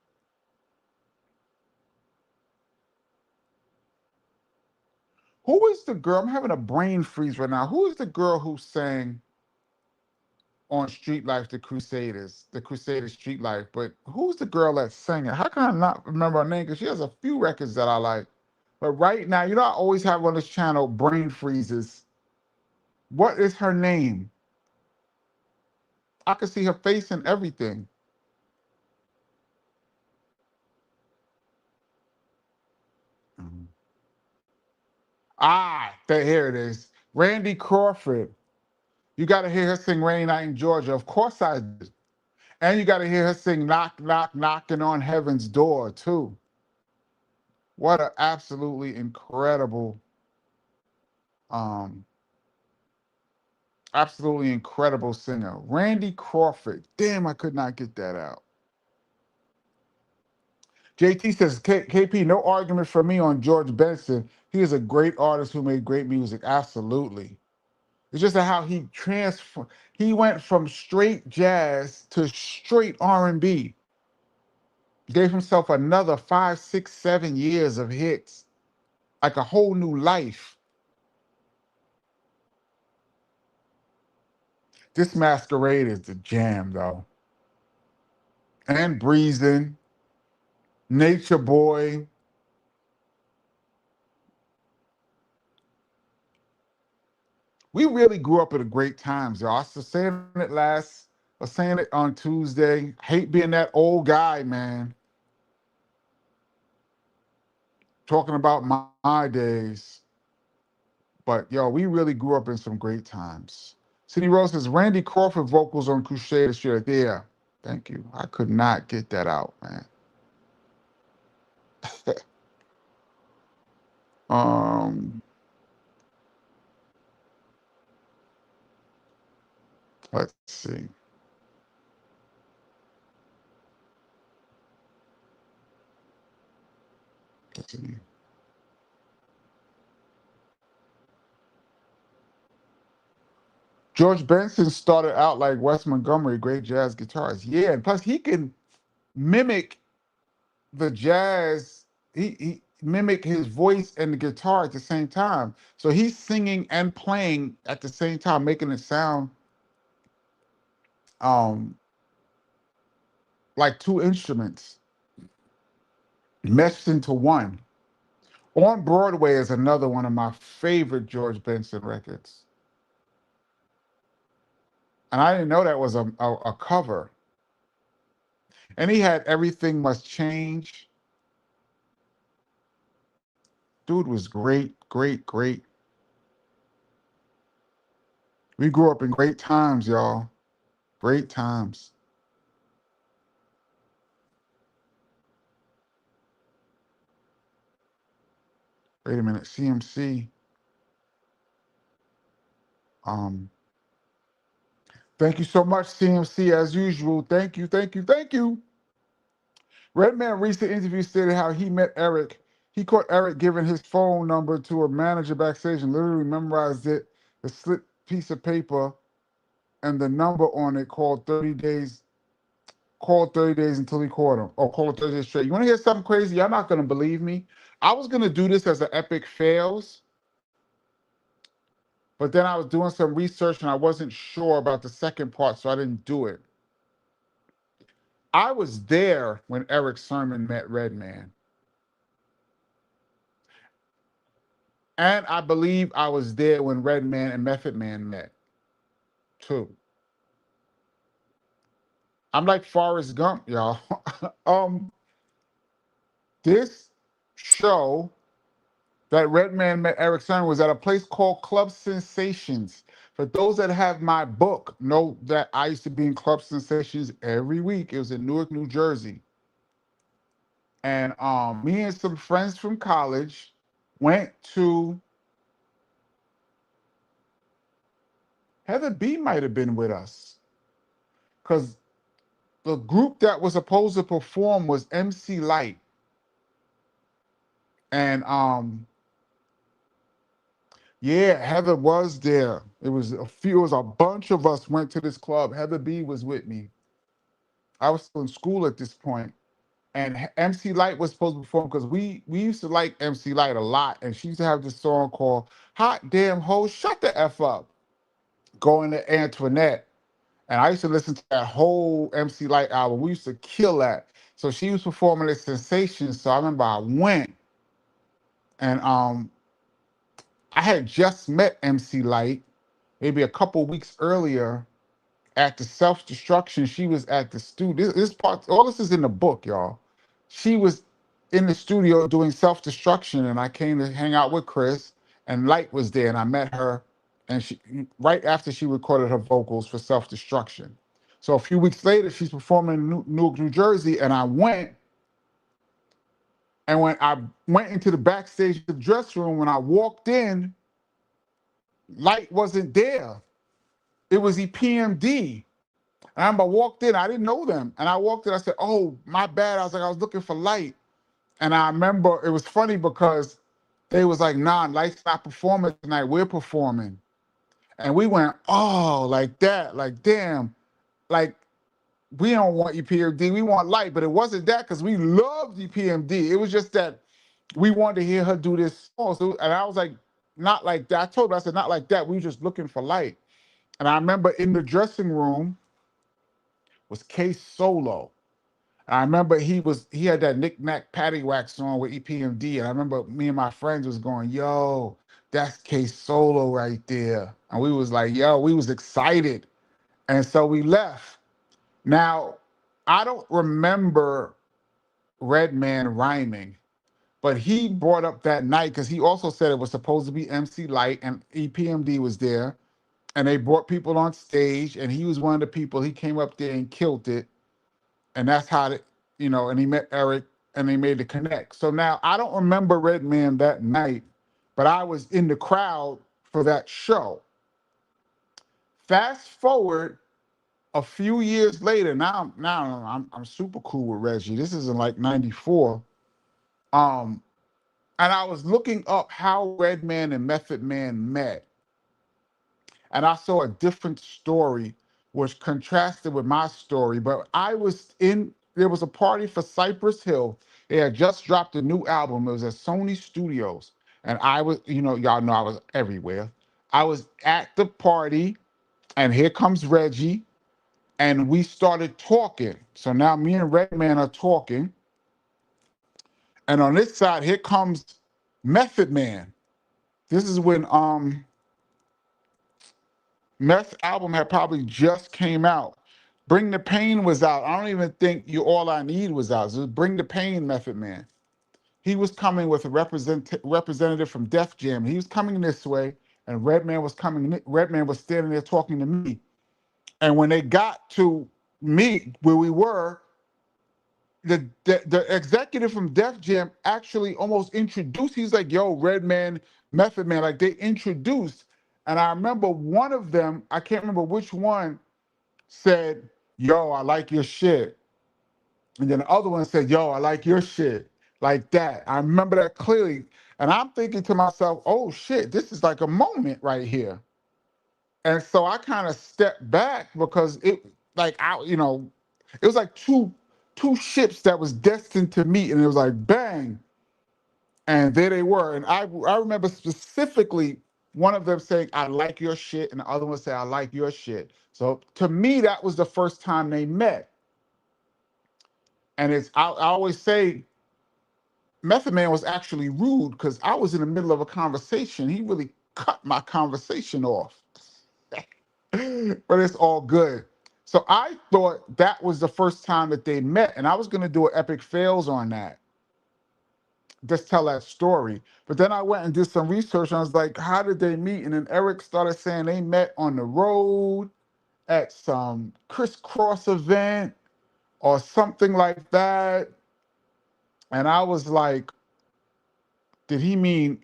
Who is the girl? I'm having a brain freeze right now. Who is the girl who sang on Street Life, the Crusaders Street Life. But who's the girl that sang it? How can I not remember her name? Because she has a few records that I like. But right now, I always have on this channel brain freezes. What is her name? I can see her face and everything. Mhm. Here it is. Randy Crawford. You got to hear her sing Rainy Night in Georgia. Of course I did. And you got to hear her sing Knock, Knock, Knocking on Heaven's Door, too. What an um, absolutely incredible singer. Randy Crawford. Damn, I could not get that out. JT says, KP, no argument for me on George Benson. He is a great artist who made great music. Absolutely. It's just how he transformed. He went from straight jazz to straight R&B. Gave himself another 5, 6, 7 years of hits, like a whole new life. This Masquerade is the jam, though. And Breezing, Nature Boy. We really grew up at a great times, y'all. I was saying it I was saying it on Tuesday. Hate being that old guy, man. Talking about my days. But yo, we really grew up in some great times. City Rose says Randy Crawford vocals on Crusade this year. Yeah, thank you. I could not get that out, man. um, let's see. Let's see. George Benson started out like Wes Montgomery, great jazz guitarist. Yeah, and plus he can mimic the jazz. He mimic his voice and the guitar at the same time. So he's singing and playing at the same time, making it sound um like two instruments meshed into one. On Broadway is another one of my favorite George Benson records. And I didn't know that was a cover. And he had Everything Must Change. Dude was great, great, great. We grew up in great times, y'all. Great times. Wait a minute, CMC. Um, Thank you so much, CMC, as usual. Thank you, thank you, thank you. Redman recent interview stated how he met Eric. He caught Eric giving his phone number to a manager backstage and literally memorized it, the slit piece of paper, and the number on it called 30 days until he caught him. Or called 30 days straight. You want to hear something crazy? Y'all not going to believe me. I was going to do this as an epic fails, but then I was doing some research and I wasn't sure about the second part, so I didn't do it. I was there when Eric Sermon met Redman. And I believe I was there when Redman and Method Man met, too. I'm like Forrest Gump, y'all. This show that Redman met Eric Sermon was at a place called Club Sensations. For those that have my book, know that I used to be in Club Sensations every week. It was in Newark, New Jersey. And me and some friends from college went to Heather B might have been with us because the group that was supposed to perform was MC Light. And yeah, Heather was there. It was a bunch of us went to this club. Heather B was with me. I was still in school at this point. And MC Light was supposed to perform because we used to like MC Light a lot. And she used to have this song called Hot Damn Ho, Shut the F Up, going to Antoinette. And I used to listen to that whole MC Light album. We used to kill that. So she was performing at Sensation. So I remember I went, and I had just met MC Light maybe a couple weeks earlier at the Self Destruction. She was at the studio. This part, all this is in the book, y'all. She was in the studio doing Self Destruction, and I came to hang out with Chris, and Light was there, and I met her, and she right after she recorded her vocals for Self Destruction. So a few weeks later, she's performing in Newark, New Jersey, and I went. And when I went into the backstage of the dress room, when I walked in, Light wasn't there. It was EPMD. And I remember I walked in, I didn't know them. And I walked in, I said, oh, my bad. I was like, I was looking for Light. And I remember it was funny because they was like, nah, Light's not performing tonight. We're performing. And we went, oh, like that. Like, damn. Like, we don't want EPMD. We want Light. But it wasn't that because we loved EPMD. It was just that we wanted to hear her do this song. So, and I was like, not like that. I told her, I said, not like that. We were just looking for Light. And I remember in the dressing room was Case Solo. And I remember he had that knick-knack paddywhack song with EPMD. And I remember me and my friends was going, yo, that's Case Solo right there. And we was like, yo, we was excited. And so we left. Now, I don't remember Redman rhyming, but he brought up that night because he also said it was supposed to be MC Light and EPMD was there. And they brought people on stage, and he was one of the people. He came up there and killed it. And that's how, and he met Eric, and they made the connect. So now, I don't remember Redman that night, but I was in the crowd for that show. Fast forward a few years later, now I'm super cool with Reggie. This is in like 94. And I was looking up how Redman and Method Man met. And I saw a different story which contrasted with my story. But there was a party for Cypress Hill. They had just dropped a new album. It was at Sony Studios. And I was, y'all know I was everywhere. I was at the party, and here comes Reggie, and we started talking. So now me and Redman are talking. And on this side, here comes Method Man. This is when Meth's album had probably just came out. Bring the Pain was out. I don't even think You All I Need was out. So it was Bring the Pain, Method Man. He was coming with a representative from Def Jam. He was coming this way, and Redman was standing there talking to me. And when they got to me, where we were, the executive from Def Jam actually almost introduced. He's like, yo, Redman, Method Man. Like, they introduced. And I remember one of them, I can't remember which one, said, yo, I like your shit. And then the other one said, yo, I like your shit. Like that. I remember that clearly. And I'm thinking to myself, oh shit, this is like a moment right here. And so I kind of stepped back because it was like two ships that was destined to meet, and it was like bang. And there they were. And I remember specifically one of them saying, I like your shit, and the other one said, I like your shit. So to me, that was the first time they met. And I always say Method Man was actually rude because I was in the middle of a conversation. He really cut my conversation off. But it's all good. So I thought that was the first time that they met, and I was going to do an epic fails on that. Just tell that story. But then I went and did some research, and I was like, how did they meet? And then Eric started saying they met on the road at some crisscross event or something like that. And I was like, did he mean,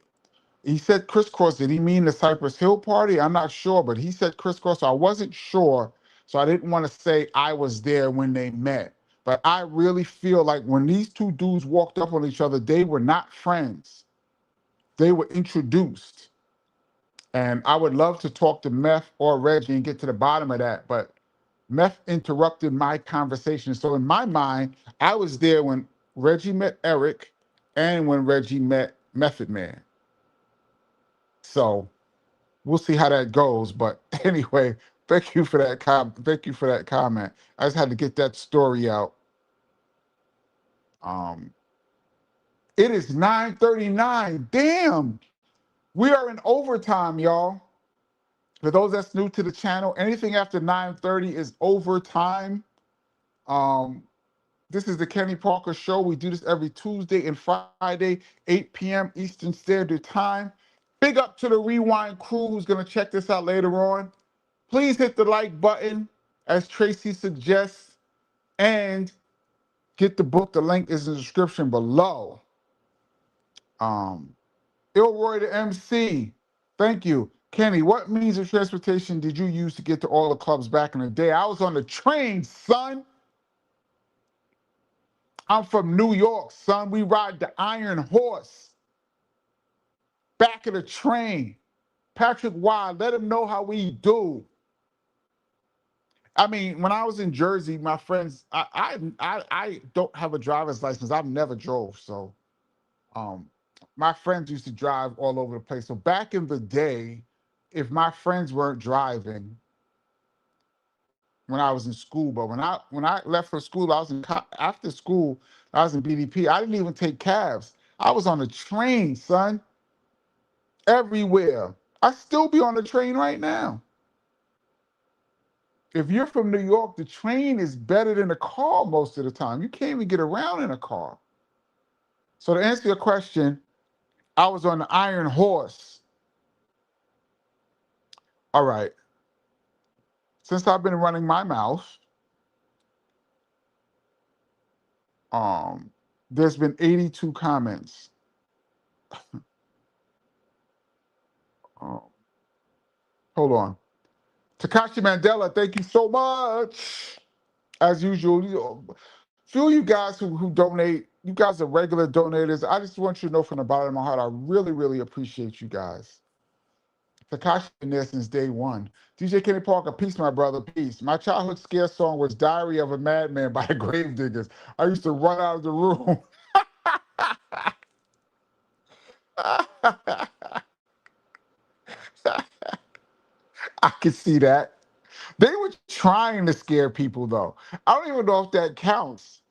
he said crisscross, did he mean the Cypress Hill party? I'm not sure, but he said crisscross, so I wasn't sure. So I didn't want to say I was there when they met. But I really feel like when these two dudes walked up on each other, they were not friends. They were introduced. And I would love to talk to Meth or Reggie and get to the bottom of that. But Meth interrupted my conversation. So in my mind, I was there when Reggie met Eric and when Reggie met Method Man. So we'll see how that goes. But anyway, Thank you for that Thank you for that comment. I just had to get that story out. Um, it is 9:39. Damn. We are in overtime, y'all. For those that's new to the channel, anything after 9:30 is overtime. Um, this is the Kenny Parker Show. We do this every Tuesday and Friday, 8 p.m. Eastern Standard Time. Big up to the Rewind crew who's going to check this out later on. Please hit the like button, as Tracy suggests, and get the book. The link is in the description below. Ilroy the MC, thank you. Kenny, what means of transportation did you use to get to all the clubs back in the day? I was on the train, son. I'm from New York, son. We ride the Iron Horse. Back of the train. Patrick Wilde, let him know how we do. I mean, when I was in Jersey, my friends, I don't have a driver's license. I've never drove, so my friends used to drive all over the place. So back in the day, if my friends weren't driving when I was in school, but when I left for school, I was after school, I was in BDP. I didn't even take cabs. I was on the train, son, everywhere. I still be on the train right now. If you're from New York, the train is better than a car most of the time. You can't even get around in a car. So to answer your question, I was on the Iron Horse. All right. Since I've been running my mouth, there's been 82 comments. Hold on. Takashi Mandela, thank you so much. As usual, few of you guys who donate, you guys are regular donators. I just want you to know from the bottom of my heart, I really, really appreciate you guys. Takashi been there since day one. DJ Kenny Parker, peace, my brother, peace. My childhood scare song was Diary of a Madman by the Gravediggers. I used to run out of the room. I can see that. They were trying to scare people, though. I don't even know if that counts.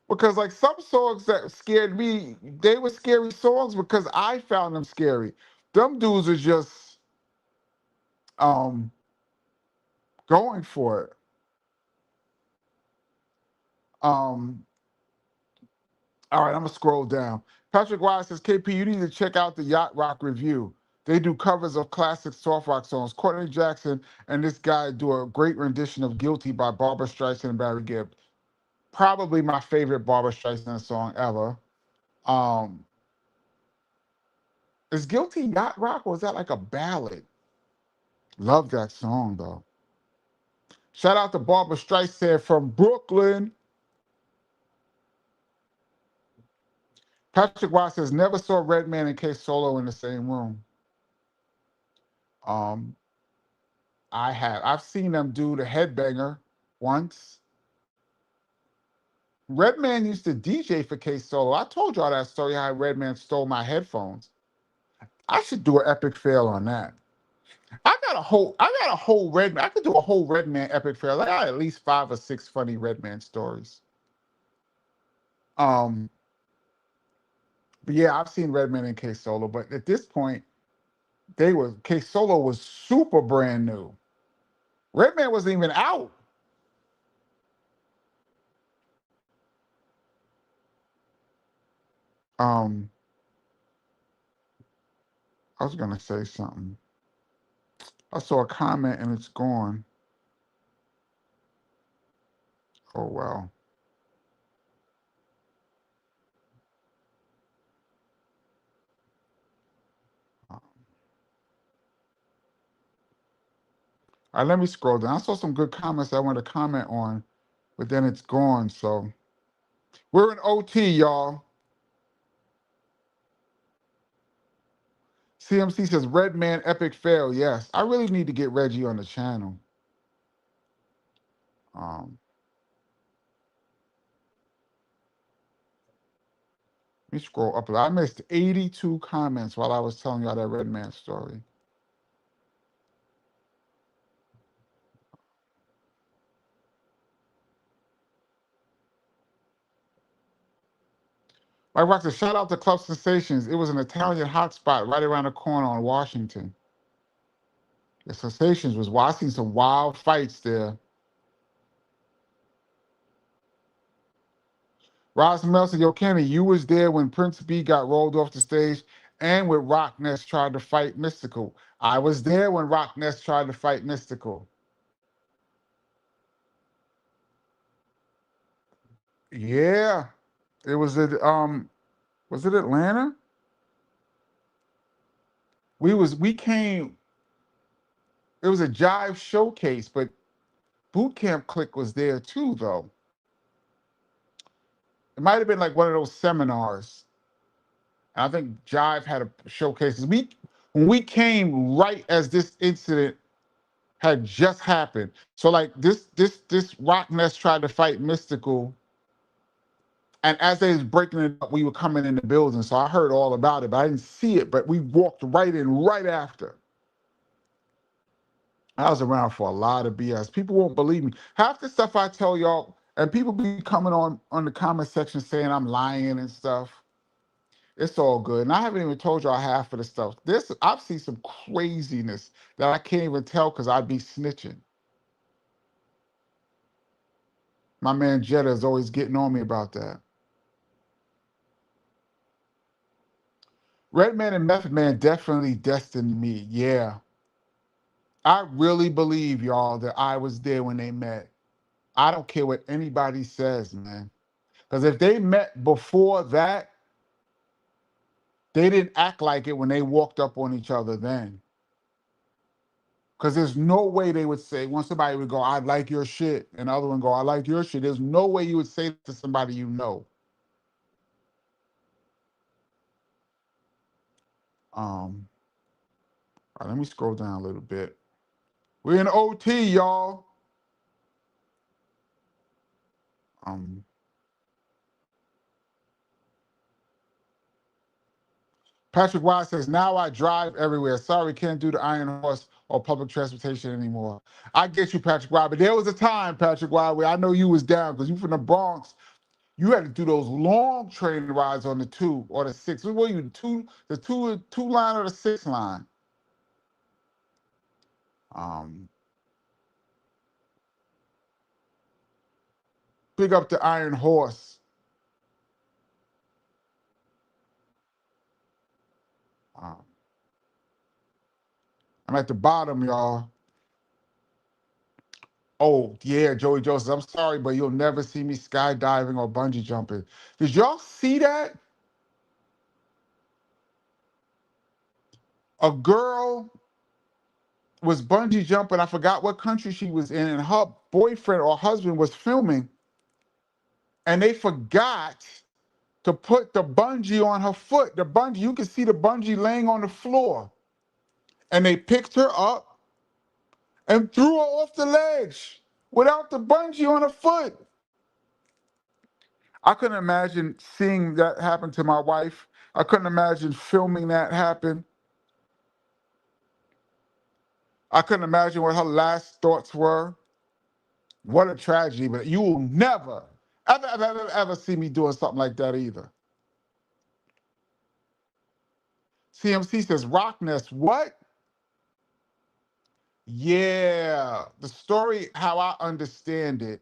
Because, like, some songs that scared me, they were scary songs because I found them scary. Them dudes are just going for it. All right, I'm gonna scroll down. Patrick Wise says, KP, you need to check out the Yacht Rock review. They do covers of classic soft rock songs. Courtney Jackson and this guy do a great rendition of Guilty by Barbra Streisand and Barry Gibb. Probably my favorite Barbra Streisand song ever. Is Guilty Yacht Rock or is that like a ballad? Love that song though. Shout out to Barbra Streisand from Brooklyn. Patrick Wise says, never saw Redman and K Solo in the same room. I have. I've seen them do the Headbanger once. Redman used to DJ for K Solo. I told y'all that story how Redman stole my headphones. I should do an epic fail on that. I got a whole Redman. I could do a whole Redman epic fail. I got at least 5 or 6 funny Redman stories. But yeah, I've seen Redman and K Solo, but at this point, K Solo was super brand new. Redman wasn't even out. I was gonna say something. I saw a comment and it's gone. Oh well. All right, let me scroll down. I saw some good comments I want to comment on, but then it's gone. So we're in OT, y'all. CMC says Redman epic fail. Yes, I really need to get Reggie on the channel. Let me scroll up. I missed 82 comments while I was telling y'all that Redman story. I want to shout out to Club Sensations. It was an Italian hotspot right around the corner on Washington. The Sensations was watching some wild fights there. Ross Melson, yo, Kenny, you was there when Prince B got rolled off the stage and when Rock Ness tried to fight Mystical. I was there when Rock Ness tried to fight Mystical. Yeah. It was it Atlanta? We came, it was a jive showcase, but Boot Camp Click was there too, though. It might have been like one of those seminars. And I think Jive had a showcase. When we came right as this incident had just happened. So like this Rock Ness tried to fight Mystical. And as they was breaking it up, we were coming in the building. So I heard all about it, but I didn't see it. But we walked right in right after. I was around for a lot of BS. People won't believe me. Half the stuff I tell y'all, and people be coming on the comment section saying I'm lying and stuff. It's all good. And I haven't even told y'all half of the stuff. I've seen some craziness that I can't even tell because I'd be snitching. My man Jetta is always getting on me about that. Redman and Method Man definitely destined me. Yeah. I really believe, y'all, that I was there when they met. I don't care what anybody says, man. Because if they met before that, they didn't act like it when they walked up on each other then. Because there's no way they would say, when somebody would go, I like your shit, and the other one go, I like your shit. There's no way you would say to somebody you know. All right, let me scroll down a little bit. We're in OT, y'all. Patrick Wise says, now I drive everywhere. Sorry, can't do the Iron Horse or public transportation anymore. I get you, Patrick Wise, but there was a time, Patrick Wise, where I know you was down because you from the Bronx. You had to do those long train rides on the 2 or the 6. What were you, the two line or the 6 line? Big up the Iron Horse. I'm at the bottom, y'all. Oh, yeah, Joey Joseph, I'm sorry, but you'll never see me skydiving or bungee jumping. Did y'all see that? A girl was bungee jumping. I forgot what country she was in, and her boyfriend or husband was filming, and they forgot to put the bungee on her foot. The bungee, you can see the bungee laying on the floor. And they picked her up and threw her off the ledge without the bungee on her foot. I couldn't imagine seeing that happen to my wife. I couldn't imagine filming that happen. I couldn't imagine what her last thoughts were. What a tragedy, but you will never, ever see me doing something like that either. CMC says, Rockness, what? Yeah, the story, how I understand it,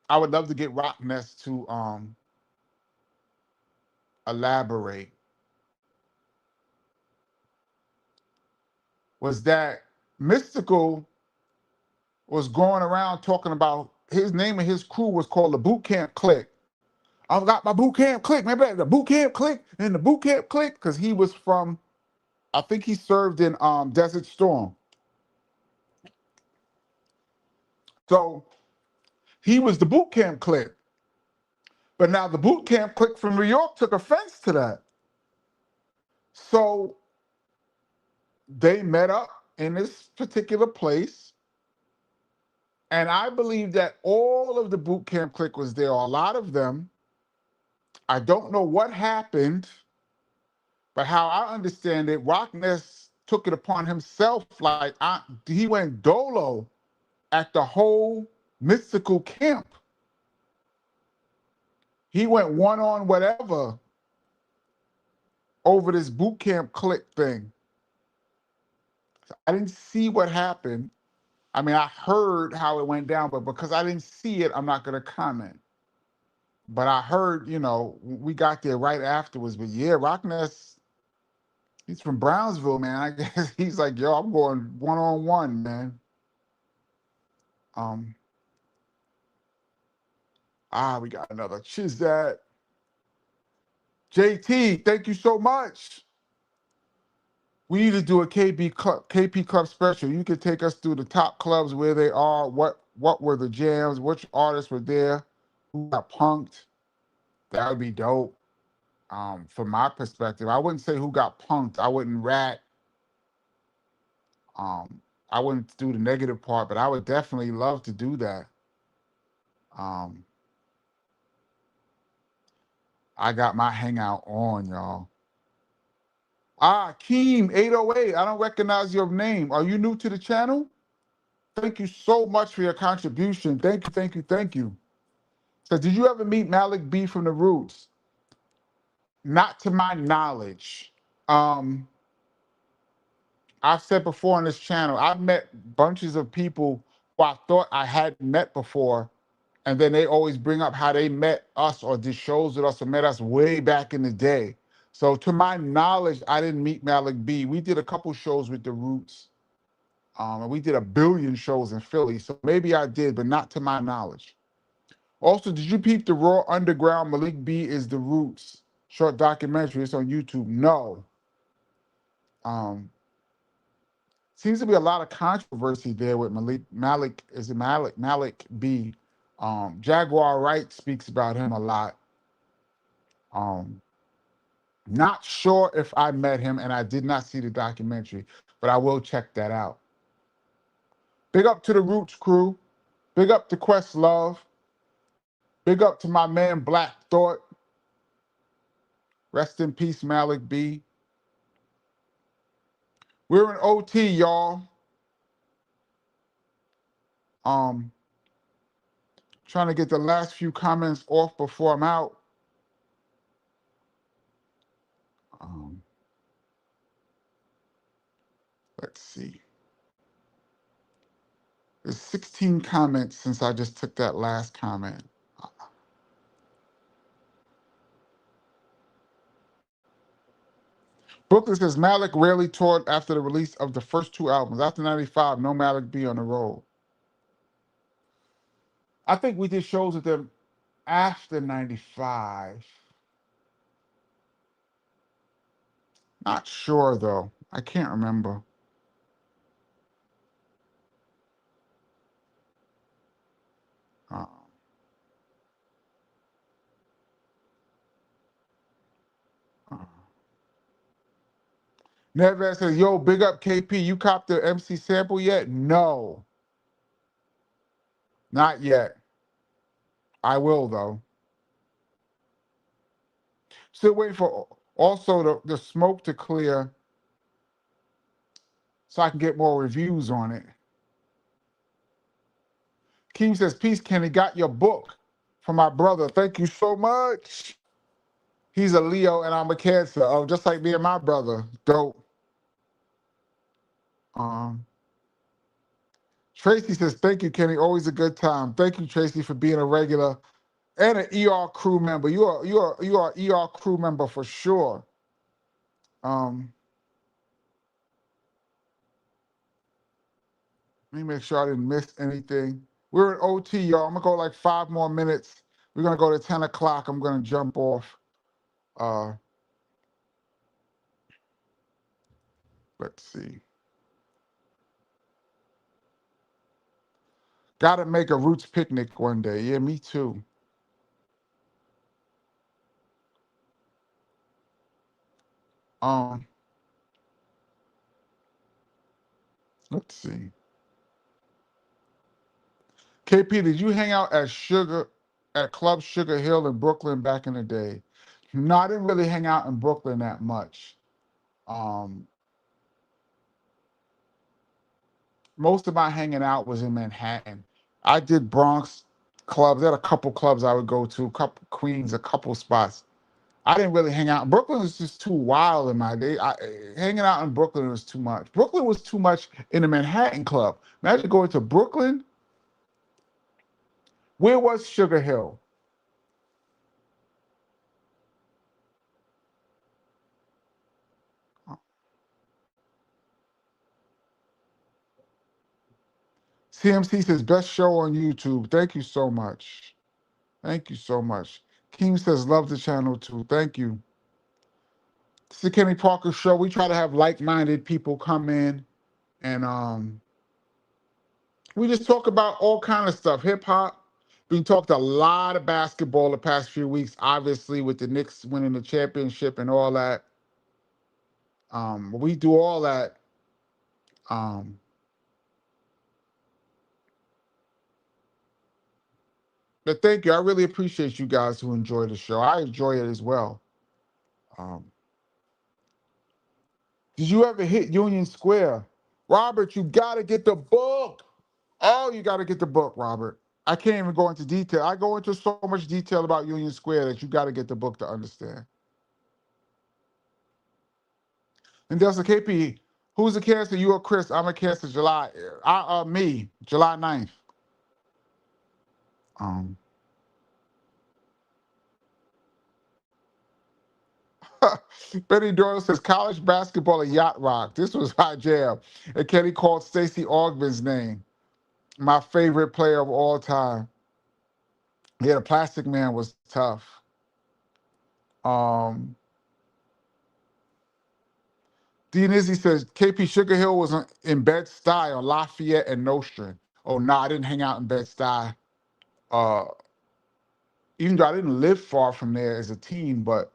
I would love to get Rockness to elaborate. Was that Mystical was going around talking about his name and his crew was called the Boot Camp Clique. I've got my Boot Camp Clique, man, the Boot Camp Clique and the Boot Camp Clique, because he was from, I think he served in Desert Storm. So he was the Boot Camp Clique. But now the Boot Camp Clique from New York took offense to that. So they met up in this particular place. And I believe that all of the Boot Camp Clique was there, a lot of them. I don't know what happened, but how I understand it, Rockness took it upon himself. Like he went dolo at the whole Mystical camp. He went one on whatever over this boot camp click thing. I didn't see what happened. I mean, I heard how it went down, but because I didn't see it, I'm not going to comment. But I heard, we got there right afterwards. But yeah, Rockness, he's from Brownsville, man. I guess he's like, yo, I'm going one-on-one, man. Um, we got another Chizat. JT, thank you so much. We need to do a KP Club special. You could take us through the top clubs, where they are, what were the jams, which artists were there, who got punked. That would be dope. From my perspective, I wouldn't say who got punked. I wouldn't rat. I wouldn't do the negative part, but I would definitely love to do that. I got my hangout on, y'all. Keem 808. I don't recognize your name. Are you new to the channel? Thank you so much for your contribution. Thank you, thank you, thank you. So, did you ever meet Malik B from the Roots? Not to my knowledge. I've said before on this channel, I've met bunches of people who I thought I hadn't met before, and then they always bring up how they met us or did shows with us or met us way back in the day. So to my knowledge, I didn't meet Malik B. We did a couple shows with the Roots, and we did a billion shows in Philly. So maybe I did, but not to my knowledge. Also, did you peep the Raw Underground Malik B is the Roots short documentary? It's on YouTube. No. Seems to be a lot of controversy there with Malik B. Jaguar Wright speaks about him a lot. Not sure if I met him, and I did not see the documentary, but I will check that out. Big up to the Roots crew. Big up to Questlove. Big up to my man Black Thought. Rest in peace, Malik B. We're in OT, y'all. Trying to get the last few comments off before I'm out. Let's see. There's 16 comments since I just took that last comment. Brooklyn says Malik rarely toured after the release of the first two albums. After 95, no Malik B on the road. I think we did shows with them after 95. Not sure, though. I can't remember. Nedved says, yo, big up KP. You copped the MC sample yet? No. Not yet. I will, though. Still waiting for also the smoke to clear so I can get more reviews on it. Keem says, peace, Kenny. Got your book from my brother. Thank you so much. He's a Leo and I'm a Cancer. Oh, just like me and my brother. Dope. Tracy says, thank you, Kenny. Always a good time. Thank you, Tracy, for being a regular and an ER crew member. You are ER crew member for sure. Let me make sure I didn't miss anything. We're in OT, y'all. I'm gonna go like 5 more minutes. We're gonna go to 10 o'clock. I'm gonna jump off. Let's see. Gotta make a Roots picnic one day. Yeah, me too. Let's see. KP, did you hang out at Club Sugar Hill in Brooklyn back in the day? No, I didn't really hang out in Brooklyn that much. Most of my hanging out was in Manhattan. I did Bronx clubs. There had a couple clubs I would go to, a couple Queens, a couple spots. I didn't really hang out. Brooklyn was just too wild in my day. Hanging out in Brooklyn was too much. Brooklyn was too much in the Manhattan Club. Imagine going to Brooklyn. Where was Sugar Hill? CMC says best show on YouTube. Thank you so much. Thank you so much. Keem says love the channel too. Thank you. It's the Kenny Parker Show. We try to have like-minded people come in and we just talk about all kind of stuff. Hip hop. We talked a lot of basketball the past few weeks, obviously with the Knicks winning the championship and all that. We do all that. Um, but thank you. I really appreciate you guys who enjoy the show. I enjoy it as well. Um, did you ever hit Union Square? Robert, you got to get the book. Oh, you got to get the book, Robert. I can't even go into detail. I go into so much detail about Union Square that you got to get the book to understand. And there's a KP. Who's a Cancer? You or Chris? I'm a Cancer. Me, July 9th. Um, Benny Doyle says college basketball and yacht rock. This was high jam. And Kenny called Stacey Augman's name. My favorite player of all time. Yeah, the Plastic Man was tough. Dean Izzy says KP Sugar Hill was in Bed-Stuy on Lafayette and Nostrand. Oh, no, I didn't hang out in Bed-Stuy. Uh, even though I didn't live far from there as a teen, but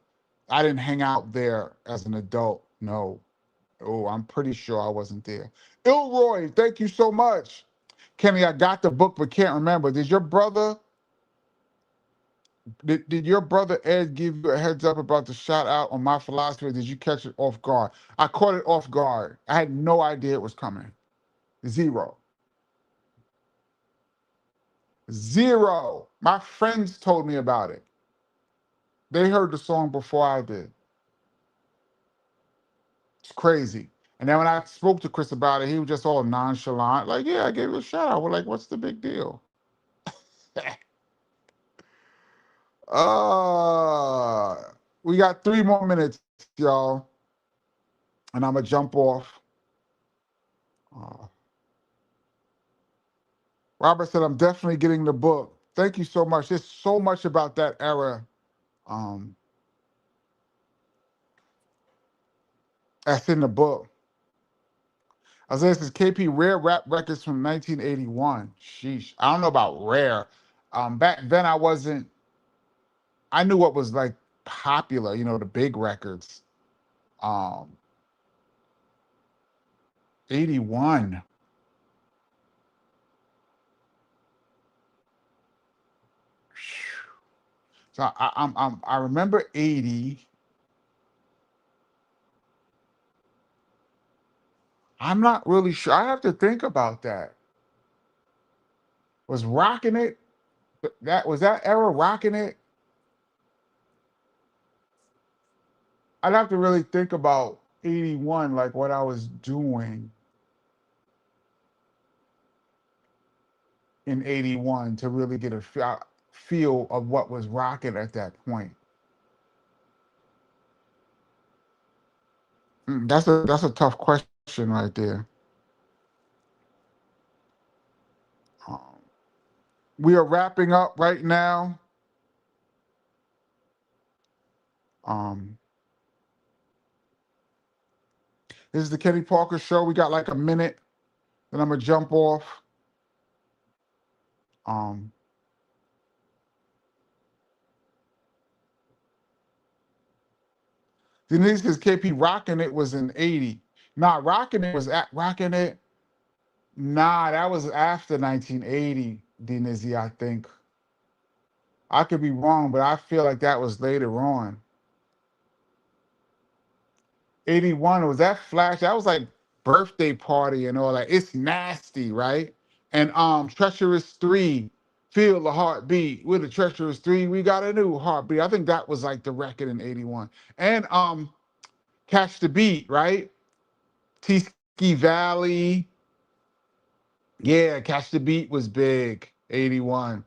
I didn't hang out there as an adult. No. Oh, I'm pretty sure I wasn't there. Ilroy, thank you so much. Kenny, I got the book but can't remember. Did your brother Ed give you a heads up about the shout out on my philosophy? Or did you catch it off guard? I caught it off guard. I had no idea it was coming. Zero. Zero. My friends told me about it. They heard the song before I did. It's crazy. And then when I spoke to Chris about it, he was just all nonchalant. Like, yeah, I gave you a shout out. We're like, what's the big deal? uh, we got 3 more minutes, y'all. And I'm going to jump off. Robert said, I'm definitely getting the book. Thank you so much. There's so much about that era that's in the book. Isaiah says, KP, rare rap records from 1981. Sheesh. I don't know about rare. Back then I knew what was like popular, the big records. 81. So I remember 80. I'm not really sure. I have to think about that. Was Rocking It? Was that era Rocking It? I'd have to really think about 81, like what I was doing in 81 to really get a feel of what was rocking at that point. That's a tough question right there. We are wrapping up right now. This is the Kenny Parker Show. We got like a minute, then I'm gonna jump off. Denise says KP Rocking It was in 80. Nah, Rocking It. Nah, that was after 1980, Denise, I think. I could be wrong, but I feel like that was later on. 81, was that Flash? That was like Birthday Party and all that. It's Nasty, right? And Treacherous 3. Feel the heartbeat. We're the treacherous three. We got a new heartbeat. I think that was like the record in '81. And Catch the Beat, right? T-Ski Valley. Yeah, Catch the Beat was big. '81.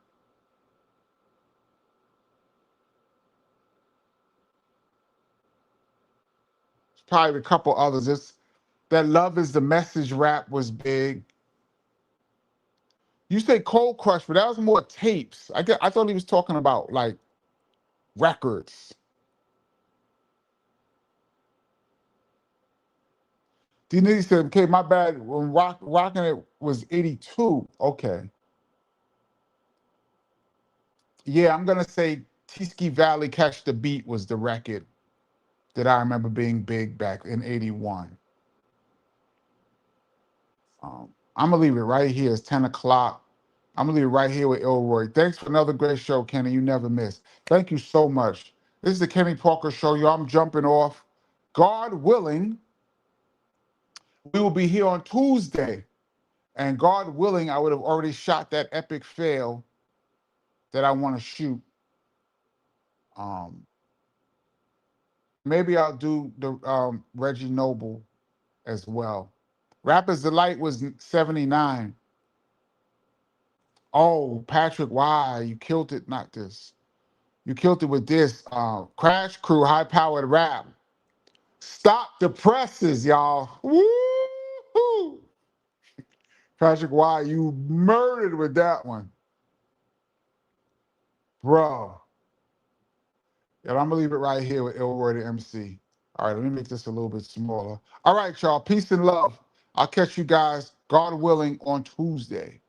Probably a couple others. That Love Is the Message rap was big. You say Cold Crush, but that was more tapes. I thought he was talking about like records. D Nitty said, okay, my bad. When rocking it was 82. Okay. Yeah, I'm gonna say T-Ski Valley Catch the Beat was the record that I remember being big back in '81. I'm gonna leave it right here. It's 10 o'clock. I'm gonna leave it right here with Ilroy. Thanks for another great show, Kenny. You never miss. Thank you so much. This is the Kenny Parker Show, y'all. I'm jumping off. God willing, we will be here on Tuesday. And God willing, I would have already shot that epic fail that I want to shoot. Maybe I'll do the Reggie Noble as well. Rapper's Delight was 79. Oh, Patrick, why? You killed it, not this. You killed it with this. Crash Crew, high powered rap. Stop the presses, y'all. Woo-hoo! Patrick, why? You murdered with that one. Bro. Yeah, I'm gonna leave it right here with Ilroy the MC. All right, let me make this a little bit smaller. All right, y'all. Peace and love. I'll catch you guys, God willing, on Tuesday.